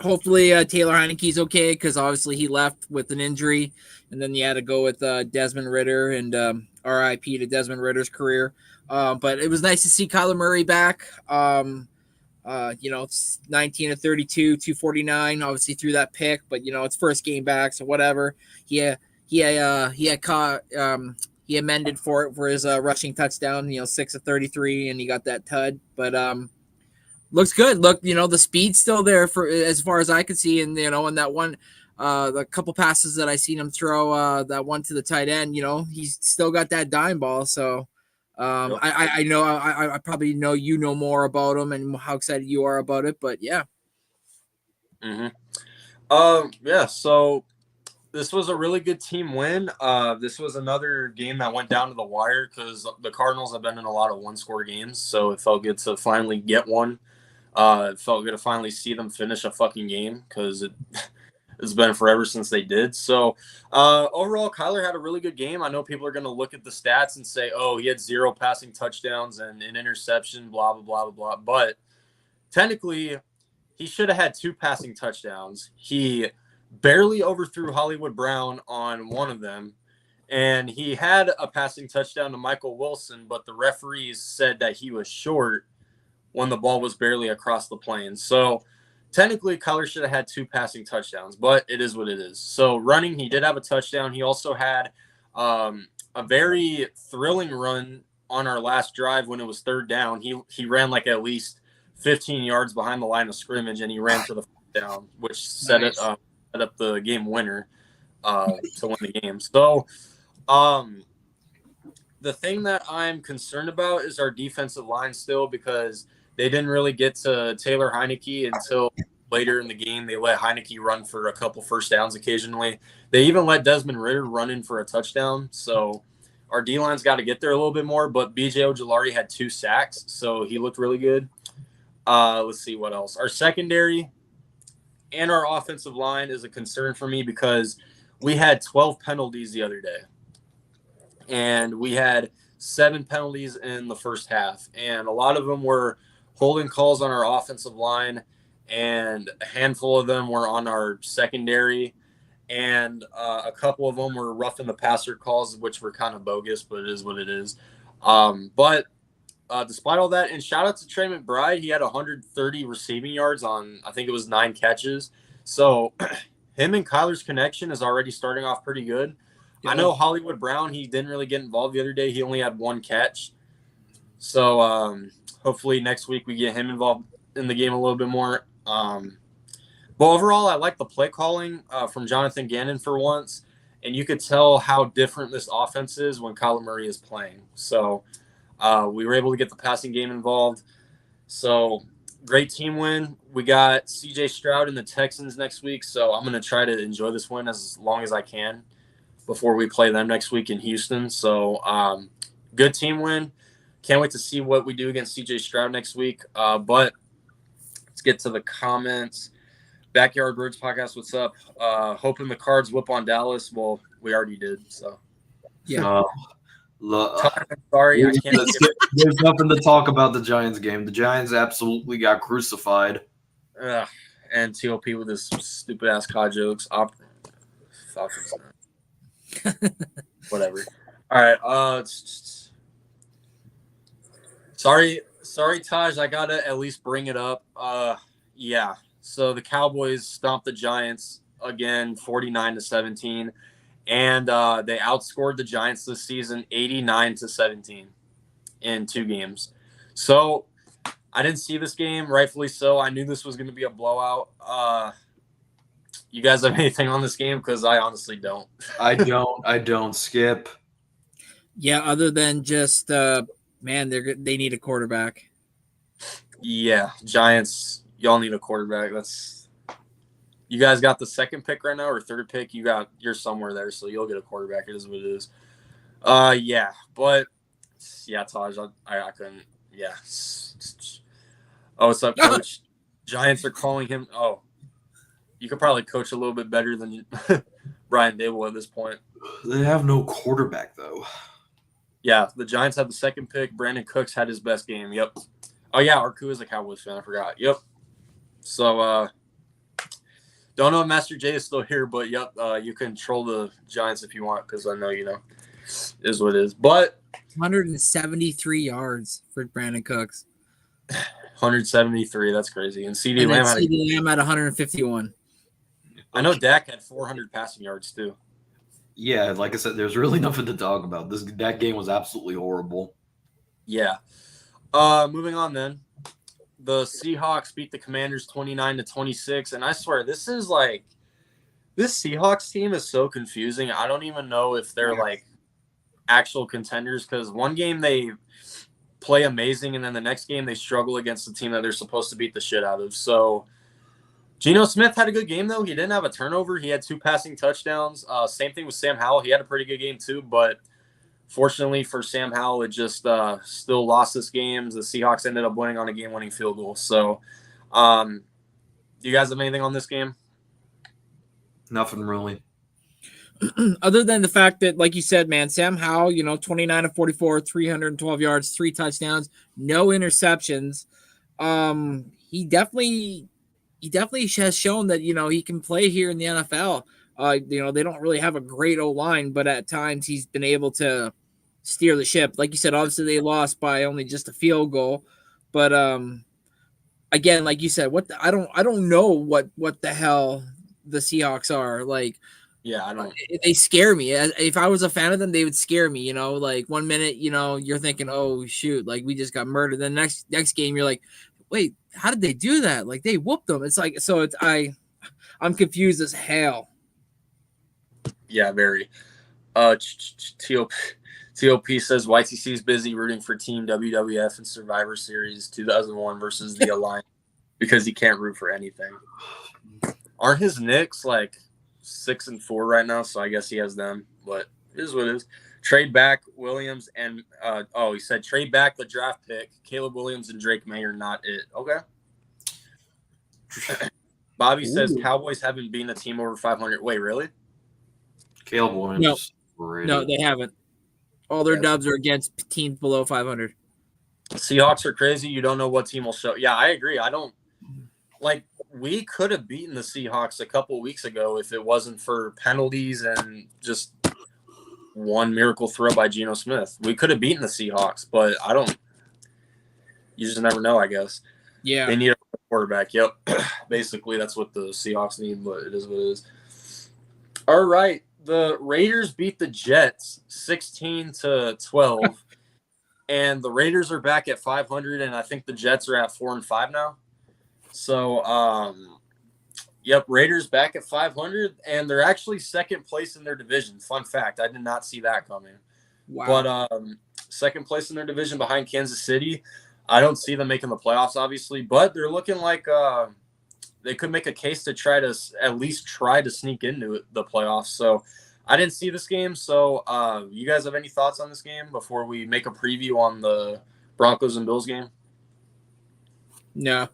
Hopefully Taylor Heineke's okay, because obviously he left with an injury, and then you had to go with Desmond Ridder, and RIP to Desmond Ritter's career. But it was nice to see Kyler Murray back. You know, it's 19 of 32, 249. Obviously threw that pick, but you know, it's first game back, so whatever. He amended for his rushing touchdown. You know, 6 of 33, and he got that tud. But looks good. Look, you know, the speed's still there for as far as I could see, and you know, and that one, the couple passes that I seen him throw, that one to the tight end, you know, he's still got that dime ball. So. I know I probably know you know more about him and how excited you are about it, but yeah. Yeah. So this was a really good team win. This was another game that went down to the wire because the Cardinals have been in a lot of one-score games, so it felt good to finally get one. It felt good to finally see them finish a fucking game because it's been forever since they did. So overall, Kyler had a really good game. I know people are going to look at the stats and say, oh, he had 0 passing touchdowns and an interception, blah, blah, blah, blah, blah. But technically, he should have had 2 passing touchdowns. He barely overthrew Hollywood Brown on one of them. and he had a passing touchdown to Michael Wilson, but the referees said that he was short when the ball was barely across the plane. So technically, Kyler should have had 2 passing touchdowns, but it is what it is. So running, he did have a touchdown. He also had a very thrilling run on our last drive when it was 3rd down. He ran like at least 15 yards behind the line of scrimmage, and he ran for the 4th down, which set up the game winner to win the game. So the thing that I'm concerned about is our defensive line still, because they didn't really get to Taylor Heineke until later in the game. They let Heineke run for a couple first downs occasionally. They even let Desmond Ridder run in for a touchdown. So our D-line's got to get there a little bit more, but B.J. Ojulari had 2 sacks, so he looked really good. Let's see what else. Our secondary and our offensive line is a concern for me because we had 12 penalties the other day. And we had 7 penalties in the first half. And a lot of them were holding calls on our offensive line, and a handful of them were on our secondary. And a couple of them were roughing the passer calls, which were kind of bogus, but it is what it is. But despite all that, and shout out to Trey McBride, he had 130 receiving yards on, I think it was 9 catches. So him and Kyler's connection is already starting off pretty good. I know Hollywood Brown, he didn't really get involved the other day. He only had 1 catch. So hopefully next week we get him involved in the game a little bit more. But overall, I like the play calling from Jonathan Gannon for once. And you could tell how different this offense is when Kyler Murray is playing. So we were able to get the passing game involved. So great team win. We got C.J. Stroud and the Texans next week. So I'm going to try to enjoy this win as long as I can before we play them next week in Houston. So good team win. Can't wait to see what we do against CJ Stroud next week. But let's get to the comments. Backyard Birds podcast, what's up? Hoping the Cards whip on Dallas. Well, we already did. So Yeah. Sorry, I can't. There's nothing to talk about the Giants game. The Giants absolutely got crucified. And TOP with his stupid ass COD jokes. Falcons. Whatever. All right. Sorry, Taj. I gotta at least bring it up. Yeah. So the Cowboys stomped the Giants again, 49-17, and they outscored the Giants this season, 89-17, in 2 games. So I didn't see this game, rightfully so. I knew this was going to be a blowout. You guys have anything on this game? Because I honestly don't. I don't. Skip. Yeah, other than just, man, they need a quarterback. Yeah, Giants, y'all need a quarterback. You guys got the 2nd pick right now or 3rd pick. You're somewhere there, so you'll get a quarterback. It is what it is. Yeah, but yeah, Taj, I couldn't. Yeah. Oh, what's up, Coach? Giants are calling him. Oh. You could probably coach a little bit better than Brian Dable at this point. They have no quarterback, though. Yeah, the Giants have the 2nd pick. Brandon Cooks had his best game. Yep. Oh, yeah, Arku is a Cowboys fan. I forgot. Yep. So, don't know if Master J is still here, but, yep, you can troll the Giants if you want because I know, is what it is. But 173 yards for Brandon Cooks. 173. That's crazy. And CD Lamb at 151. I know Dak had 400 passing yards too. Yeah, like I said, there's really nothing to talk about. That game was absolutely horrible. Yeah. Moving on then. The Seahawks beat the Commanders 29-26, and I swear this Seahawks team is so confusing. I don't even know if they're like actual contenders because one game they play amazing, and then the next game they struggle against the team that they're supposed to beat the shit out of. So Geno Smith had a good game, though. He didn't have a turnover. He had 2 passing touchdowns. Same thing with Sam Howell. He had a pretty good game, too. But fortunately for Sam Howell, it just still lost this game. The Seahawks ended up winning on a game-winning field goal. So do you guys have anything on this game? Nothing really. Other than the fact that, like you said, man, Sam Howell, 29-44, 312 yards, 3 touchdowns, no interceptions. He definitely has shown that, he can play here in the NFL. They don't really have a great O-line, but at times he's been able to steer the ship. Like you said, obviously they lost by only just a field goal, but again, like you said, I don't know what the hell the Seahawks are like. Yeah, I don't. They scare me. If I was a fan of them, they would scare me. Like 1 minute, you're thinking, oh shoot, like we just got murdered. Then next game, you're like, wait, how did they do that? Like they whooped them. It's like I'm confused as hell. Yeah, very. TOP says YTC is busy rooting for Team WWF and Survivor Series 2001 versus the Alliance because he can't root for anything. Aren't his Knicks like 6-4 right now? So I guess he has them, but it is what it is. Trade back Williams and he said trade back the draft pick. Caleb Williams and Drake May are not it. Okay. Bobby says Cowboys haven't beaten a team over 500. Wait, really? Caleb Williams. No, they haven't. All their dubs are against teams below 500. Seahawks are crazy. You don't know what team will show. Yeah, I agree. I don't like. We could have beaten the Seahawks a couple weeks ago if it wasn't for penalties and just one miracle throw by Geno Smith. We could have beaten the Seahawks, but I don't. You just never know, I guess. Yeah. They need a quarterback. Yep. Basically, that's what the Seahawks need, but it is what it is. All right. The Raiders beat the Jets 16-12, and the Raiders are back at 500, and I think the Jets are at 4-5 now. So, Raiders back at 500, and they're actually second place in their division. Fun fact, I did not see that coming. Wow. But second place in their division behind Kansas City. I don't see them making the playoffs, obviously, but they're looking like they could make a case to at least try to sneak into the playoffs. So I didn't see this game. So you guys have any thoughts on this game before we make a preview on the Broncos and Bills game? No.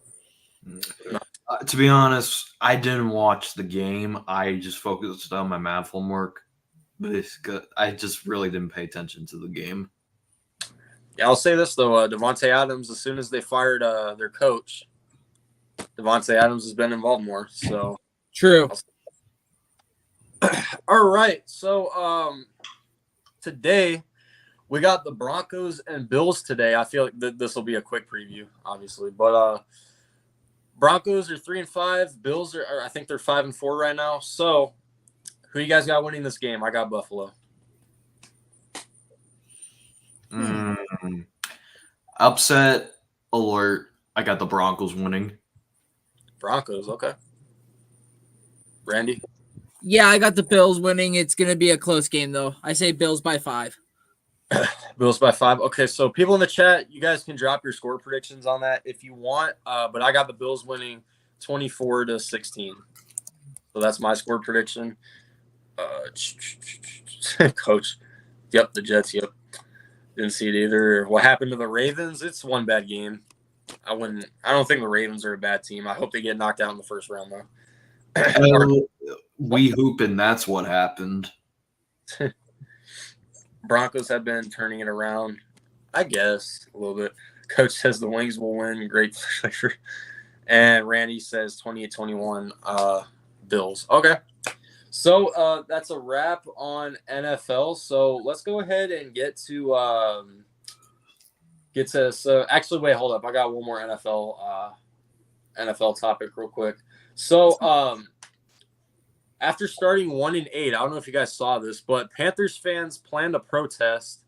To be honest, I didn't watch the game. I just focused on my math homework. I just really didn't pay attention to the game. Yeah, I'll say this, though. Devontae Adams, as soon as they fired their coach, Devontae Adams has been involved more. So True. All right. So today we got the Broncos and Bills today. I feel like this will be a quick preview, obviously. But Broncos are 3-5. Bills I think they're 5-4 right now. So who you guys got winning this game? I got Buffalo. Upset alert. I got the Broncos winning. Broncos, okay. Randy? Yeah, I got the Bills winning. It's going to be a close game, though. I say Bills by 5. Bills by 5. Okay, so people in the chat, you guys can drop your score predictions on that if you want. But I got the Bills winning 24-16. So that's my score prediction. Coach. Yep, the Jets, yep. Didn't see it either. What happened to the Ravens? It's one bad game. I don't think the Ravens are a bad team. I hope they get knocked out in the first round, though. We hoop, and that's what happened. Broncos have been turning it around, I guess, a little bit. Coach says the Wings will win. Great pleasure. And Randy says 28-21 Bills. Okay. So that's a wrap on NFL. So let's go ahead and get to so actually wait, hold up. I got one more NFL topic real quick. So after starting 1-8, I don't know if you guys saw this, but Panthers fans plan to protest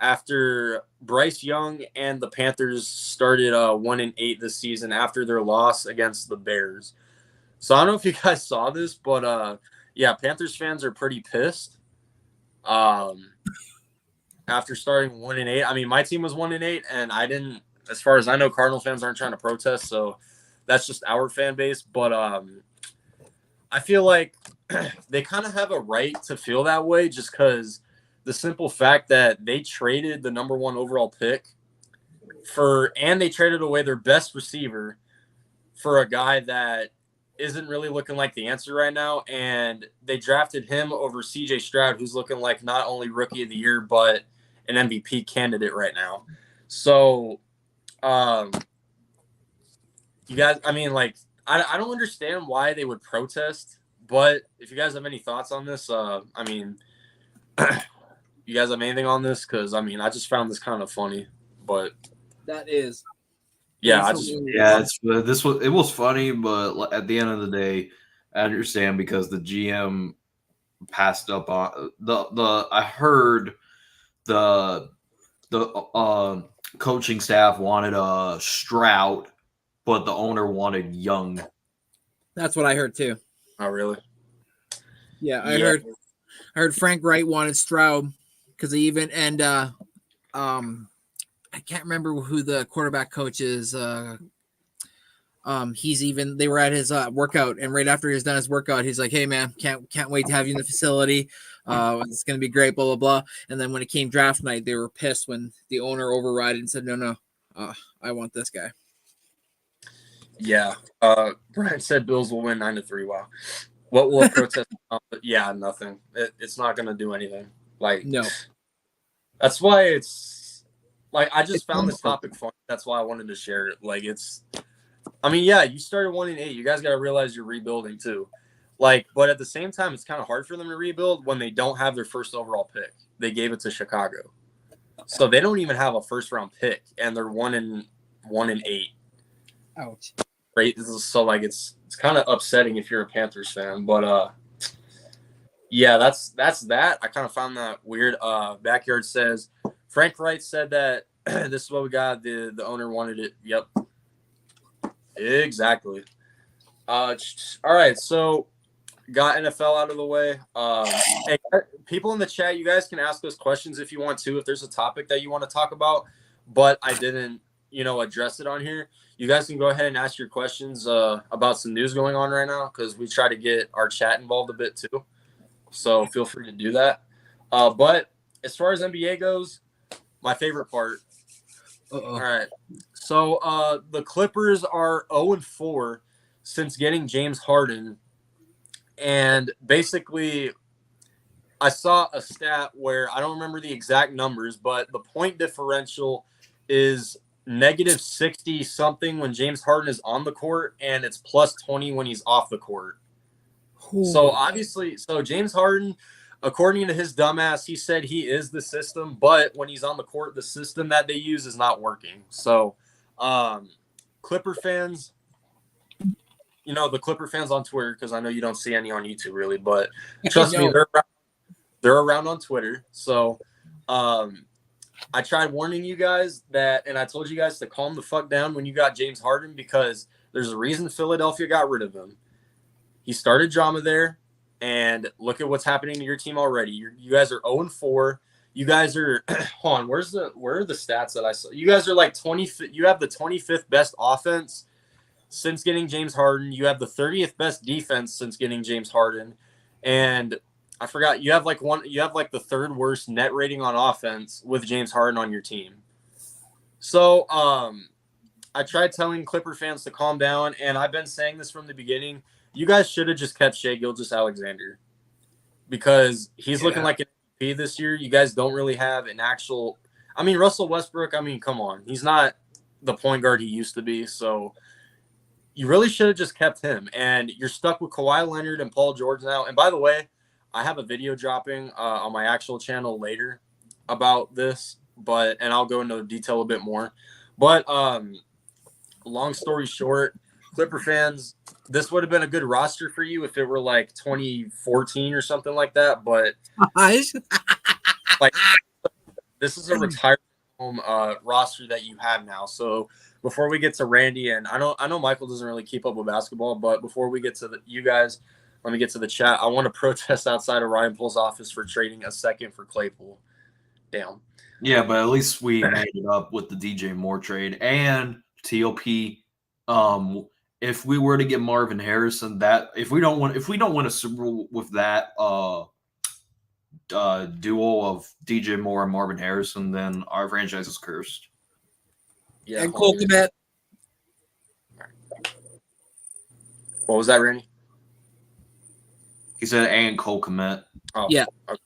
after Bryce Young and the Panthers started 1-8 this season after their loss against the Bears. So I don't know if you guys saw this, but yeah, Panthers fans are pretty pissed. After starting 1-8, I mean, my team was 1-8, and I didn't. As far as I know, Cardinal fans aren't trying to protest, so that's just our fan base. But I feel like they kind of have a right to feel that way, just because the simple fact that they traded the number 1 overall pick and they traded away their best receiver for a guy that isn't really looking like the answer right now, and they drafted him over CJ Stroud, who's looking like not only rookie of the year but an MVP candidate right now. So you guys, I mean, like, I don't understand why they would protest But if you guys have any thoughts on this, I mean, you guys have anything on this? Because I mean, I just found this kind of funny. But That is. yeah, I It's just hilarious. Yeah, it was funny, but at the end of the day, I understand because the GM passed up on the. I heard the coaching staff wanted a Stroud, but the owner wanted Young. That's what I heard too. not really. Yeah, I Yeah. heard Frank Wright wanted Stroud because he even I can't remember who the quarterback coach is. They were at his workout, and right after he's done his workout, he's like, "Hey man, can't wait to have you in the facility. It's gonna be great." Blah blah blah. And then when it came draft night, they were pissed when the owner overrided and said, "No, I want this guy." Yeah. Brian said Bills will win 9-3. Wow. What will a protest? Yeah, nothing. It's not going to do anything. Like, No, that's why it's like I just found this topic fun. That's why I wanted to share it. Like, I mean, yeah, you started 1-8. You guys got to realize you're rebuilding too. Like, but at the same time, it's kind of hard for them to rebuild when they don't have their first overall pick. They gave it to Chicago, so they don't even have a first round pick, and they're 1-8. ouch. Right, so like it's kind of upsetting if you're a Panthers fan, but yeah, that's that. I kind of found that weird. Backyard says Frank Wright said that this is what we got. The owner wanted it. Yep, exactly. All right, so got NFL out of the way. Hey, people in the chat, you guys can ask us questions if you want to. If there's a topic that you want to talk about, but I didn't, address it on here. You guys can go ahead and ask your questions about some news going on right now because we try to get our chat involved a bit too. So feel free to do that. But as far as NBA goes, my favorite part. All right. So the Clippers are 0-4 since getting James Harden. And basically, I saw a stat where I don't remember the exact numbers, but the point differential is negative 60 something when James Harden is on the court, and it's plus 20 when he's off the court. So obviously, James Harden, according to his dumbass, he said he is the system, but when he's on the court, the system that they use is not working. So Clipper fans, the Clipper fans on Twitter, because I know you don't see any on YouTube really, but trust me, they're around on Twitter. So I tried warning you guys and I told you guys to calm the fuck down when you got James Harden because there's a reason Philadelphia got rid of him. He started drama there, and look at what's happening to your team already. You guys are 0-4. You guys are hold on. Where are the stats that I saw? You guys are like 20. You have the 25th best offense since getting James Harden. You have the 30th best defense since getting James Harden, and I forgot you have the third worst net rating on offense with James Harden on your team. So I tried telling Clipper fans to calm down, and I've been saying this from the beginning. You guys should have just kept Shai Gilgeous-Alexander because he's looking like an MVP this year. You guys don't really have an actual – I mean, Russell Westbrook, come on. He's not the point guard he used to be, so you really should have just kept him. And you're stuck with Kawhi Leonard and Paul George now. And by the way, I have a video dropping on my actual channel later about this, and I'll go into detail a bit more. But long story short, Clipper fans, this would have been a good roster for you if it were like 2014 or something like that. But like, this is a retirement home roster that you have now. So before we get to Randy, and I know Michael doesn't really keep up with basketball, but before we get to you guys, let me get to the chat. I want to protest outside of Ryan Pool's office for trading a second for Claypool. Damn. Yeah, but at least we made it up with the DJ Moore trade and TOP. If we were to get Marvin Harrison, if we don't win a Super Bowl with that duo of DJ Moore and Marvin Harrison, then our franchise is cursed. Yeah. And Cole Kmet. What was that, Randy? He said, and Cole Kmet. Oh, yeah. Okay.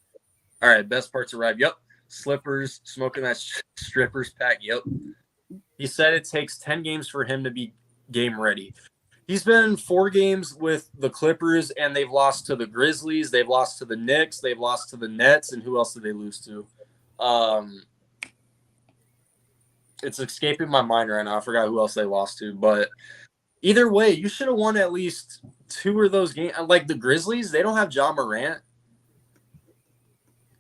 All right. Best parts arrived. Yep. Slippers, smoking that strippers pack. Yep. He said it takes 10 games for him to be game ready. He's been 4 games with the Clippers, and they've lost to the Grizzlies. They've lost to the Knicks. They've lost to the Nets. And who else did they lose to? It's escaping my mind right now. I forgot who else they lost to. But either way, you should have won at least 2 of those games. Like the Grizzlies, they don't have Ja Morant.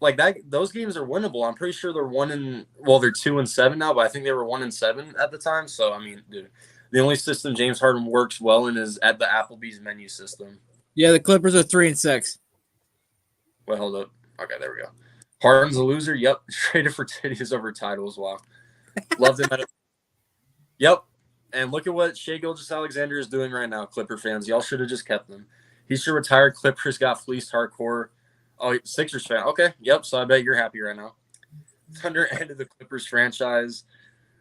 Like that, those games are winnable. I'm pretty sure they're 2-7 now, but I think they were 1-7 at the time. So I mean, dude, the only system James Harden works well in is at the Applebee's menu system. Yeah, the Clippers are 3-6. Wait, hold up. Okay, there we go. Harden's a loser. Yep, traded for titties over titles. Wow, loved him. Yep, and look at what Shai Gilgeous-Alexander is doing right now. Clipper fans, y'all should have just kept him. He should retire. Clippers got fleeced hardcore. Oh, Sixers fan. Okay. Yep. So I bet you're happy right now. Thunder ended the Clippers franchise.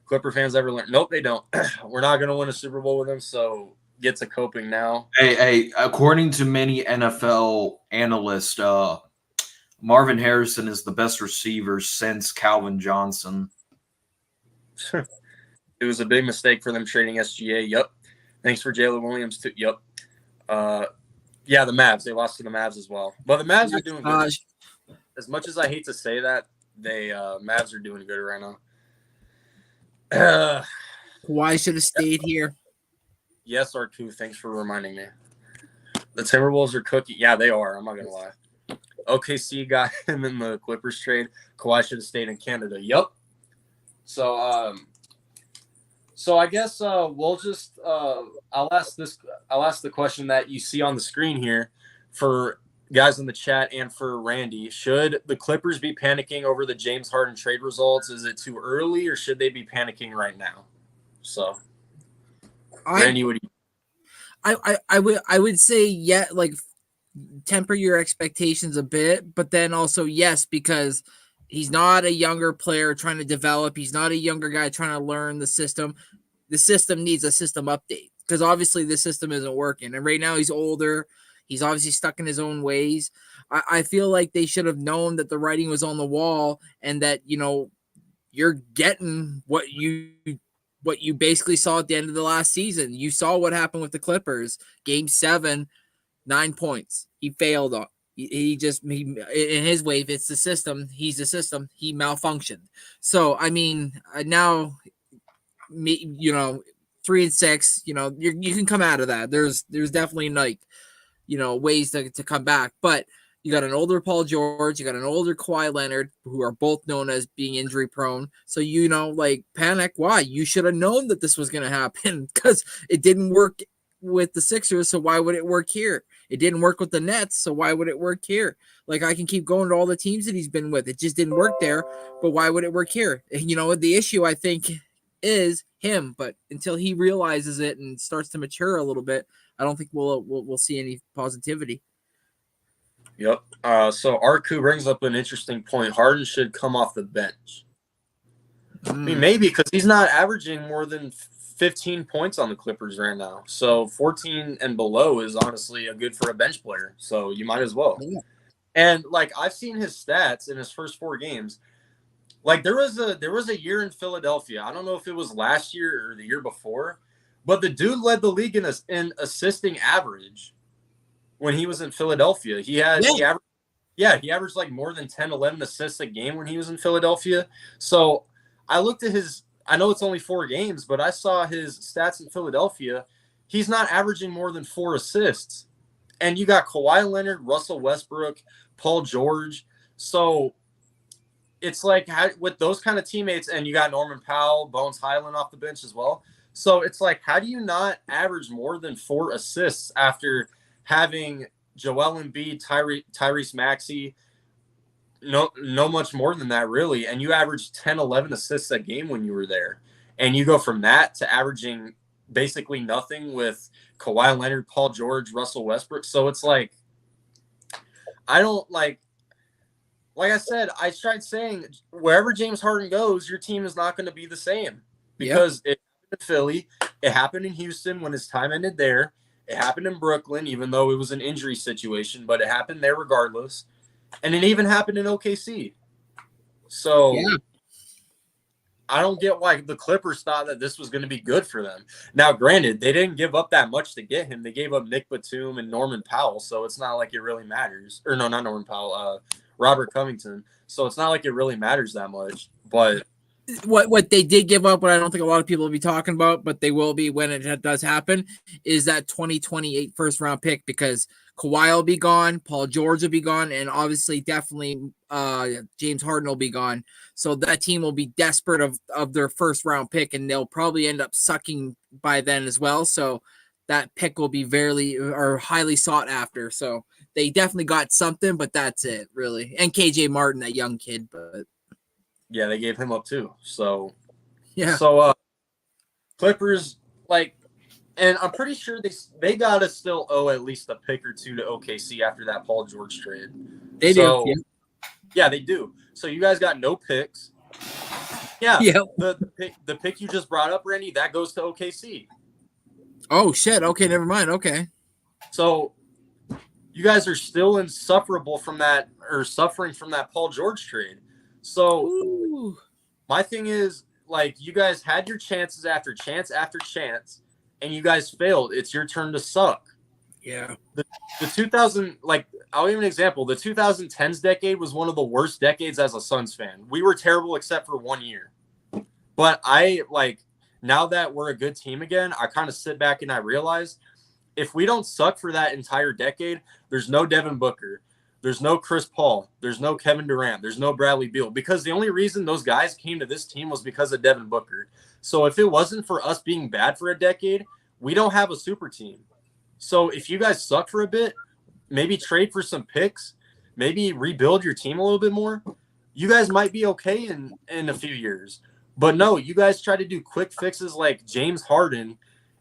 Clipper fans ever learn? Nope, they don't. We're not going to win a Super Bowl with them. So get to coping now. Hey, according to many NFL analysts, Marvin Harrison is the best receiver since Calvin Johnson. It was a big mistake for them trading SGA. Yep. Thanks for Jalen Williams too. Yep. Yeah, the Mavs. They lost to the Mavs as well. But the Mavs are doing good. As much as I hate to say that, Mavs are doing good right now. Why should have stayed here? Yes, R2. Thanks for reminding me. The Timberwolves are cooking. Yeah, they are. I'm not going to lie. OKC got him in the Clippers trade. Kawhi should have stayed in Canada. Yep. So I guess we'll just I'll ask the question that you see on the screen here for guys in the chat and for Randy. Should the Clippers be panicking over the James Harden trade results? Is it too early, or should they be panicking right now? So, Randy, what do you? I would say like temper your expectations a bit, but then also yes, because he's not a younger player trying to develop. He's not a younger guy trying to learn the system. The system needs a system update because obviously the system isn't working. And right now he's older. He's obviously stuck in his own ways. I feel like they should have known that the writing was on the wall and that, you're getting what you basically saw at the end of the last season. You saw what happened with the Clippers. Game 7, 9 points. He failed on. He in his way, if it's the system, he's the system. He malfunctioned. So, I mean, now, 3-6, you can come out of that. There's definitely ways to come back. But you got an older Paul George, you got an older Kawhi Leonard, who are both known as being injury prone. So, panic. Why? You should have known that this was going to happen because it didn't work with the Sixers. So why would it work here? It didn't work with the Nets, so why would it work here? Like, I can keep going to all the teams that he's been with. It just didn't work there, but why would it work here? The issue, I think, is him, but until he realizes it and starts to mature a little bit, I don't think we'll see any positivity. Yep. So Arku brings up an interesting point. Harden should come off the bench. I mean, maybe because he's not averaging more than 15 points on the Clippers right now. So 14 and below is honestly a good for a bench player. So you might as well. Yeah. And I've seen his stats in his first 4 games. There was a year in Philadelphia. I don't know if it was last year or the year before, but the dude led the league in assisting average when he was in Philadelphia. He averaged more than 10, 11 assists a game when he was in Philadelphia. So I looked at I know it's only 4 games, but I saw his stats in Philadelphia. He's not averaging more than 4 assists. And you got Kawhi Leonard, Russell Westbrook, Paul George. So it's with those kind of teammates, and you got Norman Powell, Bones Highland off the bench as well. So it's how do you not average more than 4 assists after having Joel Embiid, Tyrese Maxey, no much more than that, really. And you averaged 10, 11 assists a game when you were there. And you go from that to averaging basically nothing with Kawhi Leonard, Paul George, Russell Westbrook. So it's I don't like I said, I tried saying wherever James Harden goes, your team is not going to be the same because it happened in Philly. It happened in Houston when his time ended there. It happened in Brooklyn, even though it was an injury situation, but it happened there regardless. And it even happened in OKC. So I don't get why the Clippers thought that this was going to be good for them. Now, granted, they didn't give up that much to get him. They gave up Nick Batum and Norman Powell, so it's not like it really matters. Or no, not Norman Powell, Robert Covington. So it's not like it really matters that much. But what they did give up, what I don't think a lot of people will be talking about, but they will be when it does happen, is that 2028 first round pick, because Kawhi will be gone, Paul George will be gone, and obviously definitely James Harden will be gone. So that team will be desperate of their first round pick, and they'll probably end up sucking by then as well. So that pick will be highly sought after. So they definitely got something, but that's it really. And KJ Martin, that young kid, but yeah, they gave him up too. So yeah. So Clippers, like, and I'm pretty sure they gotta still owe at least a pick or two to OKC after that Paul George trade. They do. Yeah, they do. So you guys got no picks. Yeah. The pick you just brought up, Randy, that goes to OKC. Oh shit. Okay, never mind. Okay. So you guys are still suffering from that Paul George trade. So my thing is, like, you guys had your chances after chance after chance, and you guys failed. It's your turn to suck. Yeah. The 2000, like, I'll give you an example. The 2010s decade was one of the worst decades as a Suns fan. We were terrible except for 1 year. But now that we're a good team again, I kind of sit back and I realize if we don't suck for that entire decade, there's no Devin Booker. There's no Chris Paul. There's no Kevin Durant. There's no Bradley Beal. Because the only reason those guys came to this team was because of Devin Booker. So if it wasn't for us being bad for a decade, we don't have a super team. So if you guys suck for a bit, maybe trade for some picks, maybe rebuild your team a little bit more, you guys might be okay in a few years. But no, you guys try to do quick fixes like James Harden,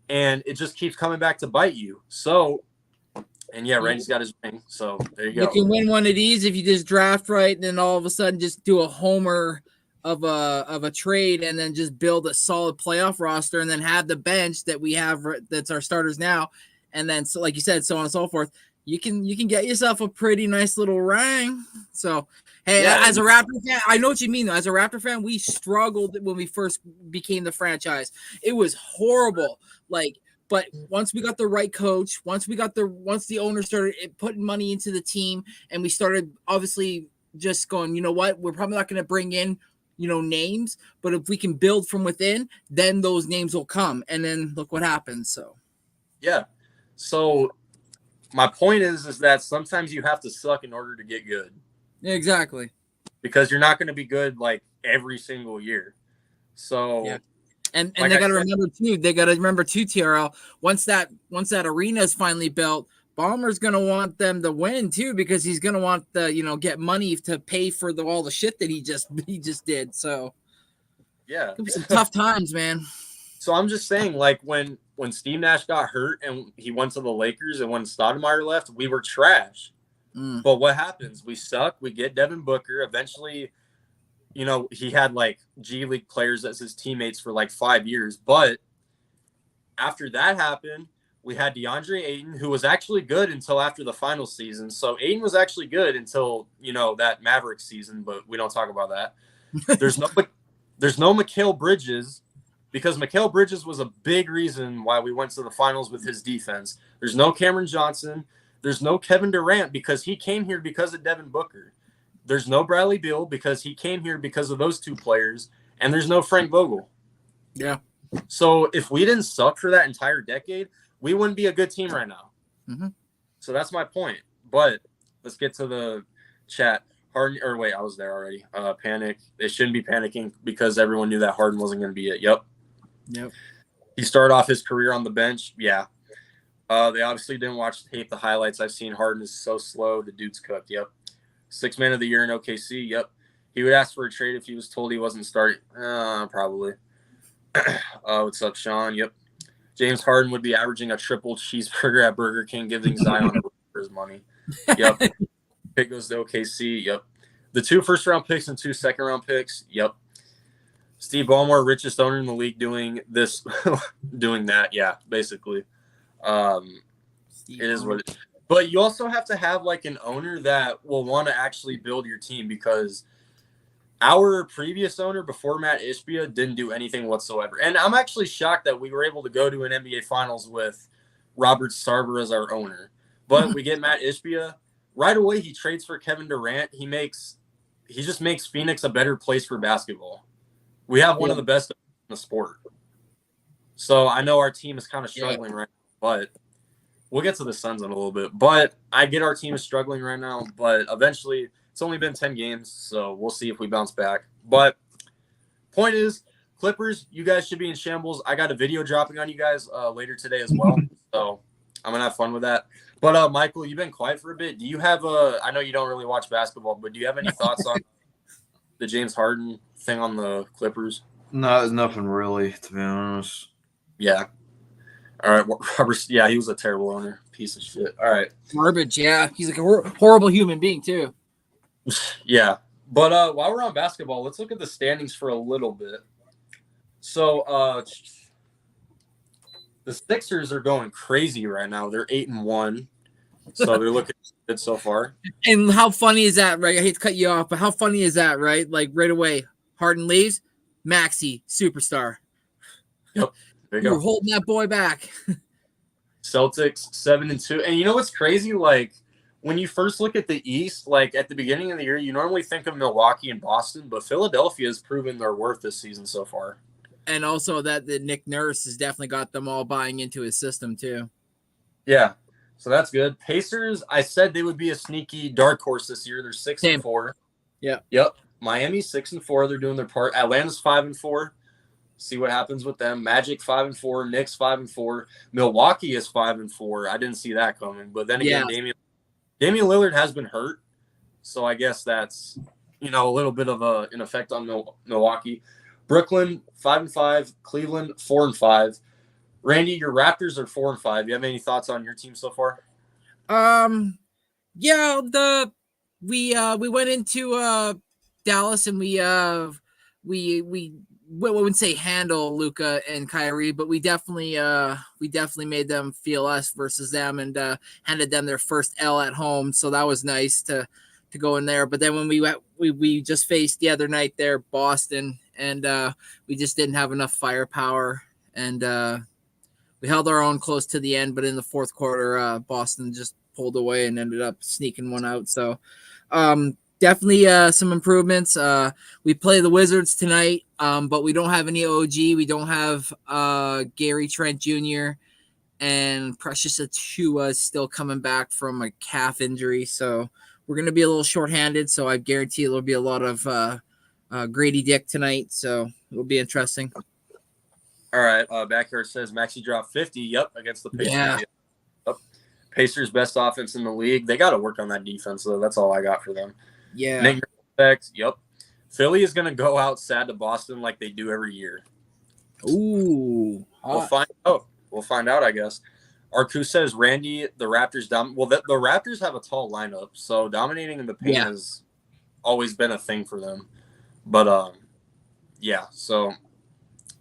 and it just keeps coming back to bite you. So, and yeah, Randy's got his ring. So there you go. You can win one of these if you just draft right, and then all of a sudden just do a homer of a trade, and then just build a solid playoff roster, and then have the bench that we have that's our starters now, and then, so like you said, so on and so forth. You can get yourself a pretty nice little ring. So hey, as a Raptor fan, I know what you mean though. As a Raptor fan, we struggled when we first became the franchise. It was horrible. But once we got the right coach, once the owner started putting money into the team, and we started obviously just going, you know what, we're probably not going to bring in, names, but if we can build from within, then those names will come. And then look what happens. So, yeah. So my point is that sometimes you have to suck in order to get good. Yeah, exactly. Because you're not going to be good like every single year. So, yeah. And like they got to remember too, TRL, once that arena is finally built, Ballmer's going to want them to win too, because he's going to want get money to pay for all the shit that he just did. So yeah, it'll be some tough times, man. So I'm just saying, like, when Steve Nash got hurt and he went to the Lakers, and when Stoudemire left, we were trash. But what happens? We suck. We get Devin Booker. Eventually, he had like G League players as his teammates for like 5 years. But after that happened, we had DeAndre Ayton, who was actually good until after the final season. So Ayton was actually good until, that Mavericks season, but we don't talk about that. There's no Mikal Bridges, because Mikal Bridges was a big reason why we went to the finals with his defense. There's no Cameron Johnson. There's no Kevin Durant, because he came here because of Devin Booker. There's no Bradley Beal, because he came here because of those two players. And there's no Frank Vogel. Yeah. So if we didn't suck for that entire decade, we wouldn't be a good team right now. Mm-hmm. So that's my point. But let's get to the chat. Harden, or wait, I was there already. Panic. They shouldn't be panicking because everyone knew that Harden wasn't going to be it. Yep. He started off his career on the bench. Yeah. They obviously didn't watch the highlights. I've seen Harden is so slow. The dude's cooked. Yep. 6th man of the year in OKC. Yep. He would ask for a trade if he was told he wasn't starting. Probably. What's up, Sean? Yep. James Harden would be averaging a triple cheeseburger at Burger King, giving Zion for his money. Yep. Pick goes to OKC. Yep. The 2 first-round picks and 2 second-round picks. Yep. Steve Ballmer, richest owner in the league, doing this, doing that. Yeah, basically. It is what it is. But you also have to have like an owner that will want to actually build your team, because our previous owner before Matt Ishbia didn't do anything whatsoever. And I'm actually shocked that we were able to go to an NBA Finals with Robert Sarver as our owner. But we get Matt Ishbia. Right away, he trades for Kevin Durant. He just makes Phoenix a better place for basketball. We have one of the best in the sport. So I know our team is kind of struggling right now, but we'll get to the Suns in a little bit. But I get our team is struggling right now, but eventually it's only been 10 games, so we'll see if we bounce back. But point is, Clippers, you guys should be in shambles. I got a video dropping on you guys later today as well, so I'm going to have fun with that. But, Michael, you've been quiet for a bit. Do you have I know you don't really watch basketball, but do you have any thoughts on the James Harden thing on the Clippers? No, nothing really, to be honest. Yeah. All right. Robert, yeah, he was a terrible owner. Piece of shit. All right. Garbage, yeah. He's like a horrible human being, too. Yeah. But while we're on basketball, let's look at the standings for a little bit. So the Sixers are going crazy right now. They're 8-1. So they're looking good so far. And how funny is that, right? I hate to cut you off, but how funny is that, right? Like right away, Harden leaves, Maxey, superstar. Yep. There you You go. were holding that boy back. Celtics 7-2. And you know what's crazy? Like when you first look at the East, like at the beginning of the year, you normally think of Milwaukee and Boston, but Philadelphia has proven their worth this season so far. And also that the Nick Nurse has definitely got them all buying into his system too. Yeah. So that's good. Pacers, I said they would be a sneaky dark horse this year. They're 6-4. Yeah. Yep. Miami's 6-4. They're doing their part. Atlanta's 5-4. See what happens with them. Magic 5-4. Knicks 5-4. Milwaukee is 5-4. I didn't see that coming. But then again, Damian Lillard has been hurt. So I guess that's, a little bit of an effect on Milwaukee. Brooklyn 5-5. Cleveland 4-5. Randy, your Raptors are 4-5. You have any thoughts on your team so far? Yeah, we went into Dallas and we wouldn't say handle Luka and Kyrie, but we definitely made them feel us versus them and handed them their first L at home. So that was nice to go in there. But then when we just faced the other night there, Boston, and we just didn't have enough firepower, and we held our own close to the end. But in the fourth quarter, Boston just pulled away and ended up sneaking one out. So definitely some improvements. We play the Wizards tonight, but we don't have any OG. We don't have Gary Trent Jr. and Precious Achiuwa is still coming back from a calf injury. So we're going to be a little shorthanded. So I guarantee there'll be a lot of Grady Dick tonight. So it'll be interesting. All right. Backyard says Maxey dropped 50. Yep. Against the Pacers. Yeah. Yep. Pacers best offense in the league. They got to work on that defense, though. That's all I got for them. Yeah. Nick Nurse, yep. Philly is going to go out sad to Boston like they do every year. Ooh. We'll find out. We'll find out, I guess. Arcu says, Randy, the Raptors the Raptors have a tall lineup, so dominating in the paint has always been a thing for them. But so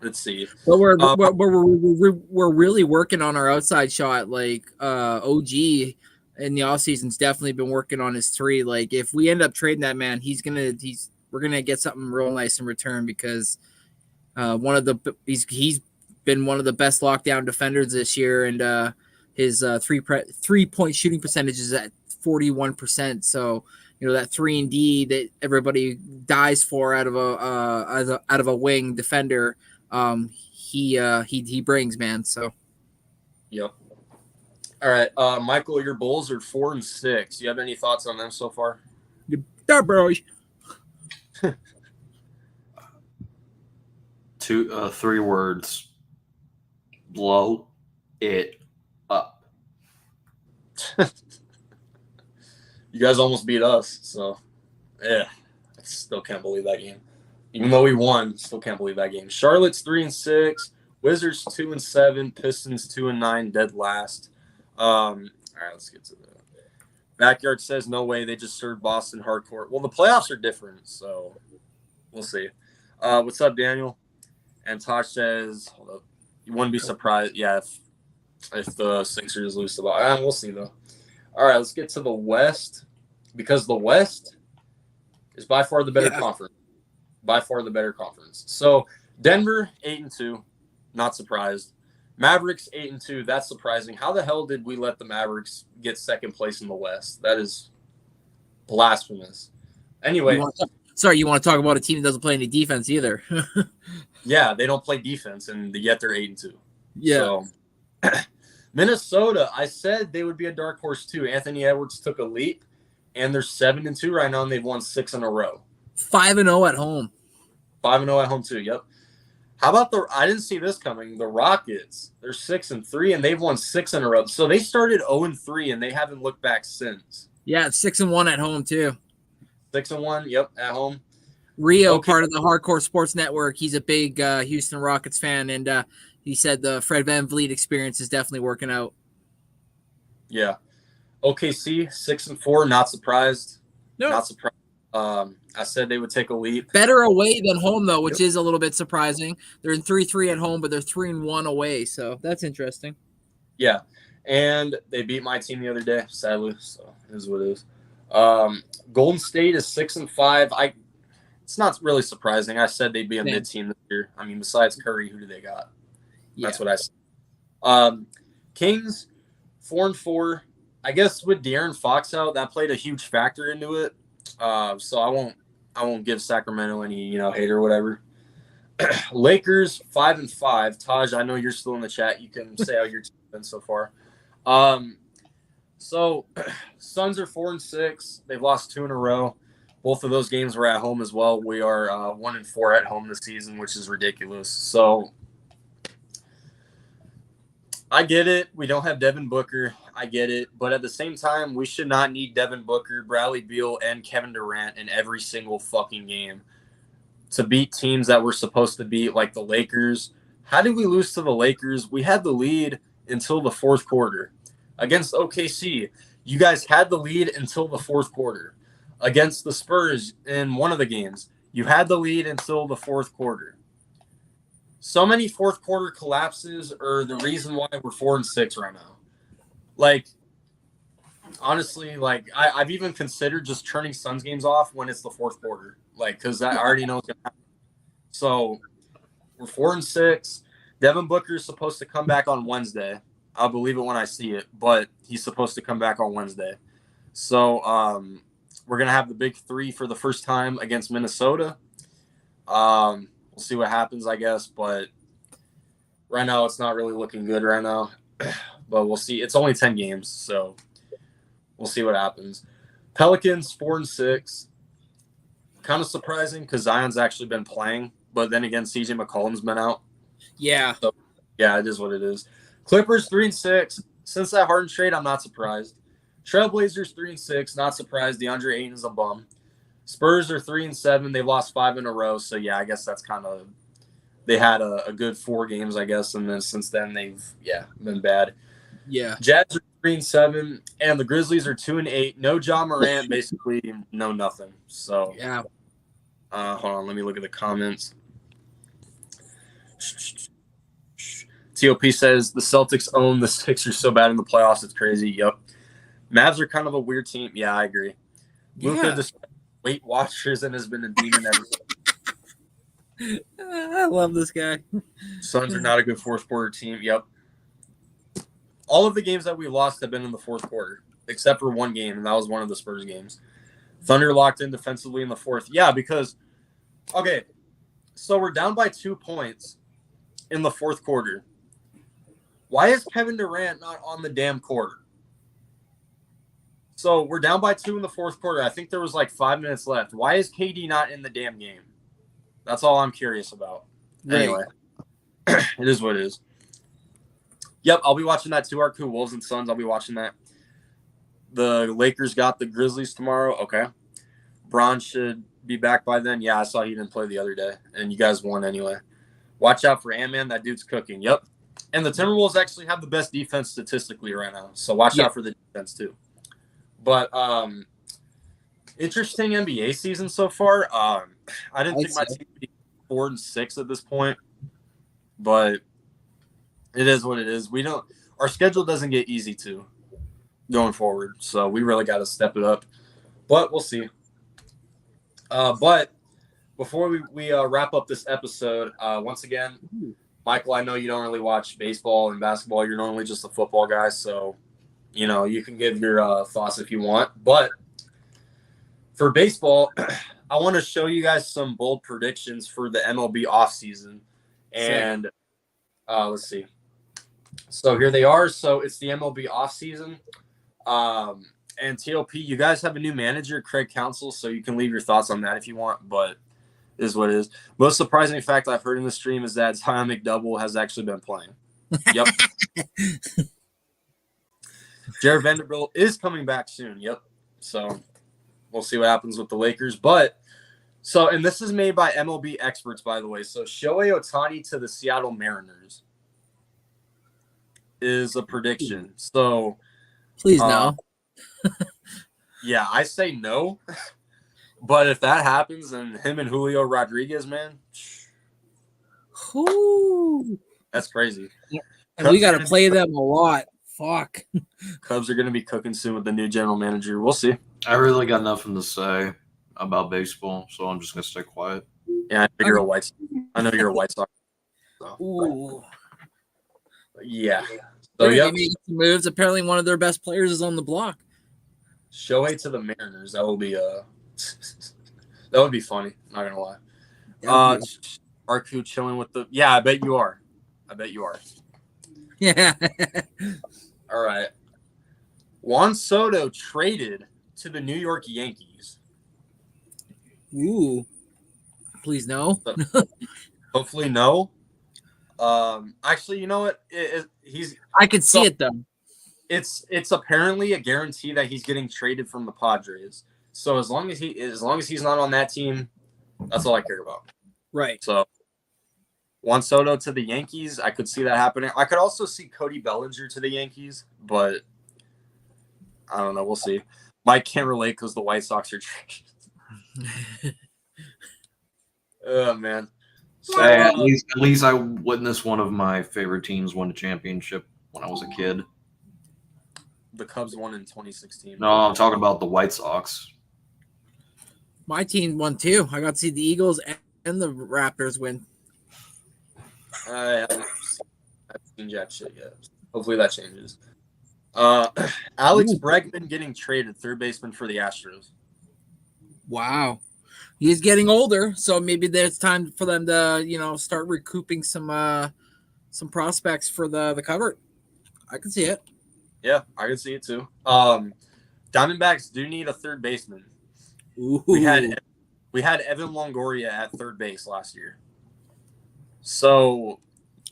let's see. But we're really working on our outside shot. Like OG in the offseason's definitely been working on his three. Like if we end up trading that man, we're gonna get something real nice in return because he's been one of the best lockdown defenders this year, and his 3-point shooting percentage is at 41%. So that 3-and-D that everybody dies for out of a wing defender. He brings, man. So yep. All right, Michael, your Bulls are 4-6. You have any thoughts on them so far? Yeah, bro. 3 words: blow it up. You guys almost beat us, so yeah, I still can't believe that game. Even though we won, still can't believe that game. Charlotte's 3-6, Wizards 2-7, Pistons 2-9, dead last. All right, let's get to the Backyard says no way, they just served Boston hardcore. Well, the playoffs are different, so we'll see. What's up, Daniel? And Tosh says, hold up, you wouldn't be surprised, if the Sixers lose the ball. We'll see though. All right, let's get to the West, because the West is by far the better conference. by far the better conference. So Denver 8-2, not surprised. Mavericks 8-2, that's surprising. How the hell did we let the Mavericks get second place in the West? That is blasphemous. Anyway, you want to talk about a team that doesn't play any defense either? yeah, they don't play defense, and yet they're 8-2. Yeah. So, Minnesota, I said they would be a dark horse too. Anthony Edwards took a leap, and they're 7-2 right now, and they've won 6 in a row. 5-0 at home. 5-0 at home too. Yep. How about I didn't see this coming. The Rockets, they're 6-3, and they've won 6 in a row. So they started 0-3, and they haven't looked back since. Yeah, 6-1 at home too. 6-1, yep, at home. Rio, part of the Hardcore Sports Network, he's a big Houston Rockets fan, and he said the Fred VanVleet experience is definitely working out. Yeah. OKC, 6-4, not surprised. No. Not surprised. I said they would take a leap. Better away than home, though, which is a little bit surprising. They're in 3-3 at home, but they're 3-1 away, so that's interesting. Yeah, and they beat my team the other day, sadly, so it is what it is. Golden State is 6-5. It's not really surprising. I said they'd be a mid-team this year. I mean, besides Curry, who do they got? That's what I said. Kings, 4-4. I guess with De'Aaron Fox out, that played a huge factor into it. So I won't give Sacramento any, hate or whatever. Lakers 5-5. Taj, I know you're still in the chat. You can say how your team's been so far. So Suns are 4-6. They've lost 2 in a row. Both of those games were at home as well. We are 1-4 at home this season, which is ridiculous. So I get it. We don't have Devin Booker. I get it. But at the same time, we should not need Devin Booker, Bradley Beal, and Kevin Durant in every single fucking game to beat teams that we're supposed to beat, like the Lakers. How did we lose to the Lakers? We had the lead until the fourth quarter. Against OKC, you guys had the lead until the fourth quarter. Against the Spurs in one of the games, you had the lead until the fourth quarter. So many fourth quarter collapses are the reason why we're 4-6 right now. Like, honestly, I've even considered just turning Suns games off when it's the fourth quarter. Because I already know it's going to happen. So we're 4-6. Devin Booker is supposed to come back on Wednesday. I'll believe it when I see it, but he's supposed to come back on Wednesday. So we're going to have the big 3 for the first time against Minnesota. We'll see what happens, I guess, but right now it's not really looking good right now. But we'll see. It's only 10 games, so we'll see what happens. Pelicans 4-6. Kind of surprising because Zion's actually been playing, but then again, CJ McCollum's been out. Yeah. So, yeah, it is what it is. Clippers 3-6. Since that Harden trade, I'm not surprised. Trailblazers 3-6. Not surprised. DeAndre Ayton's a bum. Spurs are 3-7. They've lost 5 in a row. So yeah, I guess that's kind of they had a good 4 games, I guess, and then since then they've been bad. Yeah. Jazz are 3-7, and the Grizzlies are 2-8. No John Morant, basically no nothing. So yeah. Hold on, let me look at the comments. TOP says the Celtics own the Sixers so bad in the playoffs, it's crazy. Yep. Mavs are kind of a weird team. Yeah, I agree. Luka just Weight Watchers and has been a demon ever since. I love this guy. Suns are not a good fourth quarter team. Yep. All of the games that we lost have been in the fourth quarter, except for one game, and that was one of the Spurs games. Thunder locked in defensively in the fourth. Yeah, because, okay, so we're down by 2 points in the fourth quarter. Why is Kevin Durant not on the damn court? So we're down by 2 in the fourth quarter. I think there was 5 minutes left. Why is KD not in the damn game? That's all I'm curious about. Right. Anyway, it is what it is. Yep, I'll be watching that too. Our cool Wolves and Suns. I'll be watching that. The Lakers got the Grizzlies tomorrow. Okay. Bron should be back by then. Yeah, I saw he didn't play the other day, and you guys won anyway. Watch out for Ant-Man. That dude's cooking. Yep. And the Timberwolves actually have the best defense statistically right now, so watch out for the defense too. But interesting NBA season so far. I didn't think my team would be 4-6 at this point, but it is what it is. Our schedule doesn't get easy too going forward, so we really got to step it up. But we'll see. But before we wrap up this episode, once again, Michael, I know you don't really watch baseball and basketball. You're normally just a football guy, so you can give your thoughts if you want. But for baseball, I want to show you guys some bold predictions for the MLB offseason. And let's see. So here they are. So it's the MLB offseason. And TLP, you guys have a new manager, Craig Counsell, so you can leave your thoughts on that if you want, but it is what it is. Most surprising fact I've heard in the stream is that Zion McDouble has actually been playing. Yep. Jared Vanderbilt is coming back soon. Yep. So we'll see what happens with the Lakers. And this is made by MLB experts, by the way. So Shohei Ohtani to the Seattle Mariners is a prediction. So Please no. Yeah, I say no. But if that happens, and him and Julio Rodriguez, man, that's crazy. And we got to play them a lot. Fuck. Cubs are going to be cooking soon with the new general manager. We'll see. I really got nothing to say about baseball, so I'm just gonna stay quiet. Yeah, I know you're a White Sox. So. Ooh. Yeah. So They're yeah, making some moves. Apparently, one of their best players is on the block. Shohei to the Mariners. That will be that would be funny. Not gonna lie. Arku chilling with the. Yeah, I bet you are. Yeah. All right. Juan Soto traded to the New York Yankees. Ooh. Please no. Hopefully no. Actually, you know what? I could see it though. It's apparently a guarantee that he's getting traded from the Padres. So as long as he's not on that team, that's all I care about. Right. So Juan Soto to the Yankees, I could see that happening. I could also see Cody Bellinger to the Yankees, but I don't know. We'll see. Mike can't relate because the White Sox are trash. Oh man. So, Hey, at least I witnessed one of my favorite teams win a championship when I was a kid. the Cubs won in 2016. No, I'm talking about the White Sox. My team won too. I got to see the Eagles and the Raptors win. I haven't seen jack shit yet. Hopefully that changes. Alex Bregman getting traded, third baseman for the Astros. Wow. He's getting older, so maybe there's time for them to, start recouping some prospects for the cover. I can see it. Yeah, I can see it too. Diamondbacks do need a third baseman. Ooh. We had Evan Longoria at third base last year. So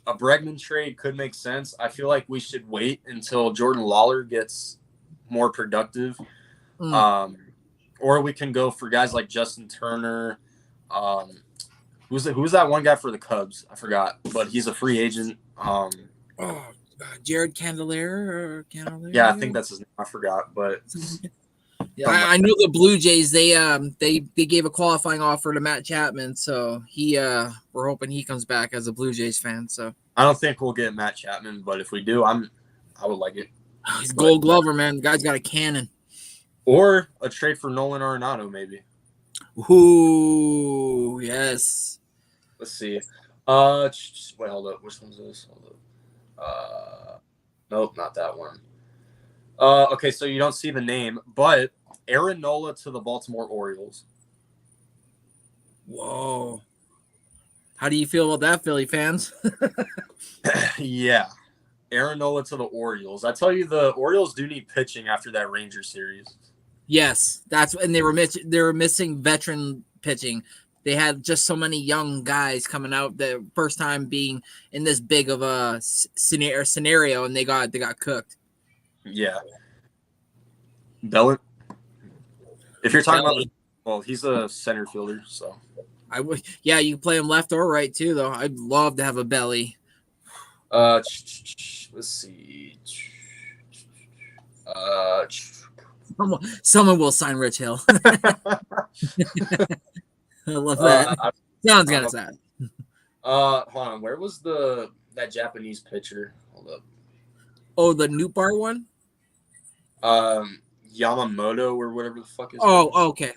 a Bregman trade could make sense. I feel like we should wait until Jordan Lawler gets more productive. Or we can go for guys like Justin Turner. Who's that one guy for the Cubs? I forgot, but he's a free agent. Jared Candelaire. Yeah, I think that's his name. I forgot, but yeah, I know the Blue Jays. They gave a qualifying offer to Matt Chapman, so we're hoping he comes back as a Blue Jays fan. So I don't think we'll get Matt Chapman, but if we do, I would like it. He's Gold Glover, man. The guy's got a cannon. Or a trade for Nolan Arenado, maybe. Ooh, yes. Let's see. Wait, hold up. Which one's this? Hold up. Nope, not that one. Okay, so you don't see the name, but Aaron Nola to the Baltimore Orioles. Whoa. How do you feel about that, Philly fans? Yeah. Aaron Nola to the Orioles. I tell you, the Orioles do need pitching after that Rangers series. Yes, and they were missing veteran pitching. They had just so many young guys coming out the first time being in this big of a scenario, and they got cooked. Yeah. Bellinger. If you're talking about, well, he's a center fielder, so I would. Yeah, you can play him left or right too, though. I'd love to have a belly. Let's see. Someone will sign Rich Hill. I love that. Sounds kind of sad. Hold on. Where was that Japanese pitcher? Hold up. Oh, the Newbar one? Yamamoto or whatever the fuck is. Oh, okay.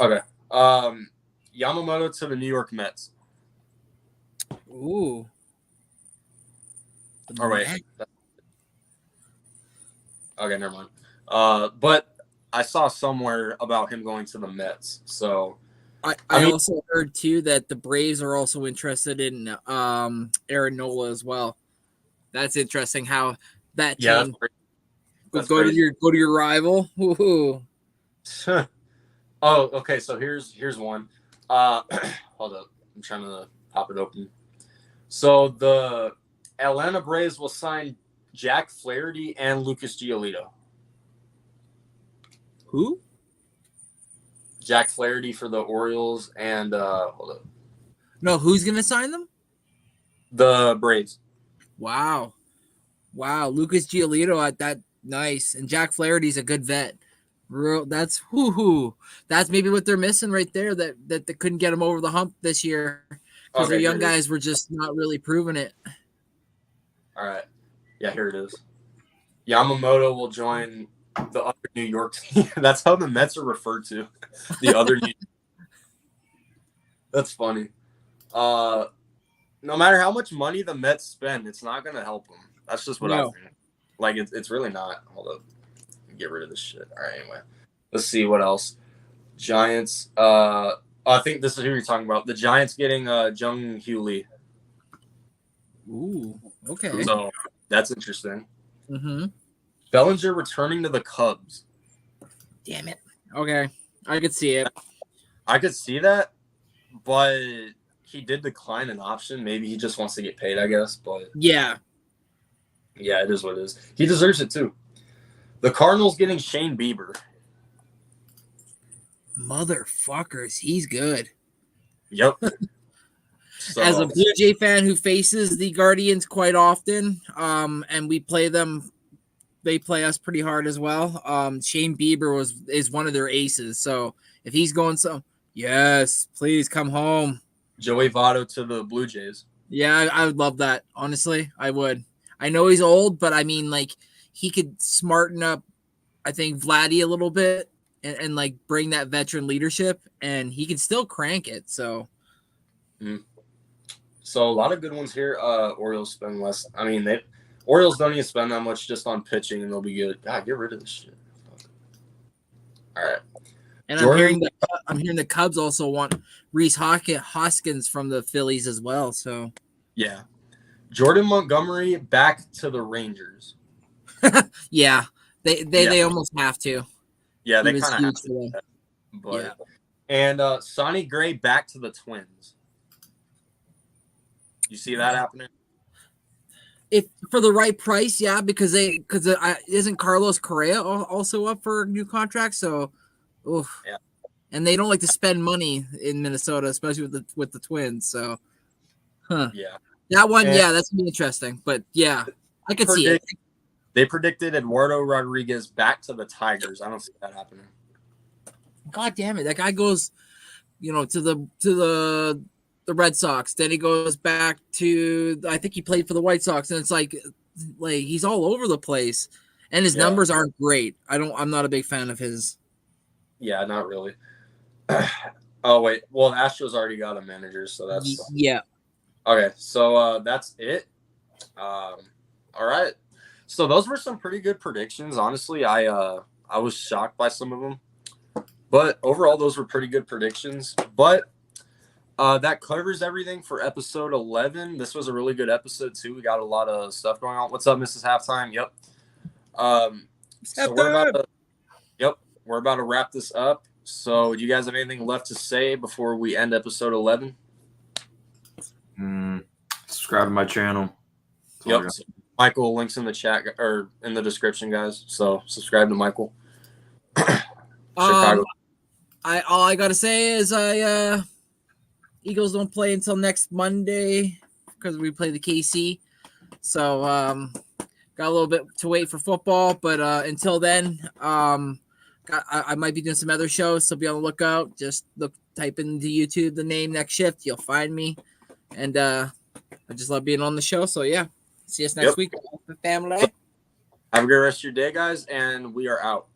Okay. Yamamoto to the New York Mets. Ooh. Oh, wait. Okay, never mind. But I saw somewhere about him going to the Mets. So I mean, also heard too that the Braves are also interested in Aaron Nola as well. That's interesting how that yeah, team that's go crazy. to your rival. Ooh. Oh, okay. So here's one. Hold up. I'm trying to pop it open. So the Atlanta Braves will sign Jack Flaherty and Lucas Giolito. Who? Jack Flaherty for the Orioles and hold up. No, who's gonna sign them? The Braves. Wow. Lucas Giolito at that nice. And Jack Flaherty's a good vet. That's That's maybe what they're missing right there. That they couldn't get him over the hump this year because Okay, their here young it is. guys were just not really proving it. All right. Yeah, here it is. Yamamoto will join the other New York team. That's how the Mets are referred to. The other New That's funny. No matter how much money the Mets spend, it's not going to help them. That's just what I No. think. Like, it's really not. Hold up. Get rid of this shit. All right, anyway. Let's see what else. Giants. I think this is who you're talking about. The Giants getting Jung Hoo Lee. Ooh. Okay. So that's interesting. Mm-hmm. Bellinger returning to the Cubs. Damn it. Okay. I could see it. I could see that, but he did decline an option. Maybe he just wants to get paid, I guess. But Yeah. yeah, it is what it is. He deserves it too. The Cardinals getting Shane Bieber. Motherfuckers. He's good. Yep. So, As a Blue Jay fan who faces the Guardians quite often, and we play them, they play us pretty hard as well. Shane Bieber is one of their aces. So if he's going yes, please come home. Joey Votto to the Blue Jays. Yeah, I would love that. Honestly, I would. I know he's old, but I mean, like, he could smarten up, I think, Vladdy a little bit and like bring that veteran leadership, and he can still crank it. So, So a lot of good ones here. Orioles spend less. I mean, Orioles don't even spend that much just on pitching, and they'll be good. God, get rid of this shit. All right. and Jordan- I'm hearing the Cubs also want Reese Hoskins from the Phillies as well. So, Yeah. Jordan Montgomery back to the Rangers. yeah, they almost have to. Yeah, they He was kind of have huge to. for Do them. that. But, Yeah. And Sonny Gray back to the Twins. You see that happening? If for the right price, yeah, because isn't Carlos Correa also up for a new contract? So, oof. Yeah. And they don't like to spend money in Minnesota, especially with the Twins. So, Yeah. that one, And- yeah, that's gonna be interesting. But yeah, I could see it. They predicted Eduardo Rodriguez back to the Tigers. I don't see that happening. God damn it, that guy goes, to the Red Sox. Then he goes back to, I think he played for the White Sox, and it's like he's all over the place, and his numbers aren't great. I'm not a big fan of his. Yeah, not really. Oh wait, well the Astros already got a manager, so that's Yeah. okay. So that's it. All right. So those were some pretty good predictions. Honestly, I was shocked by some of them, but overall those were pretty good predictions. But that covers everything for episode 11. This was a really good episode too. We got a lot of stuff going on. What's up, Mrs. Halftime? Yep. So we're about to wrap this up. So do you guys have anything left to say before we end episode 11? Subscribe to my channel. Yep. Michael, links in the chat or in the description, guys. So subscribe to Michael. Chicago. All I gotta say is Eagles don't play until next Monday because we play the KC. So got a little bit to wait for football, but until then, I might be doing some other shows, so be on the lookout. Just type into YouTube the name Next Shift, you'll find me, and I just love being on the show. So yeah, see us next week, family. Have a good rest of your day, guys, and we are out.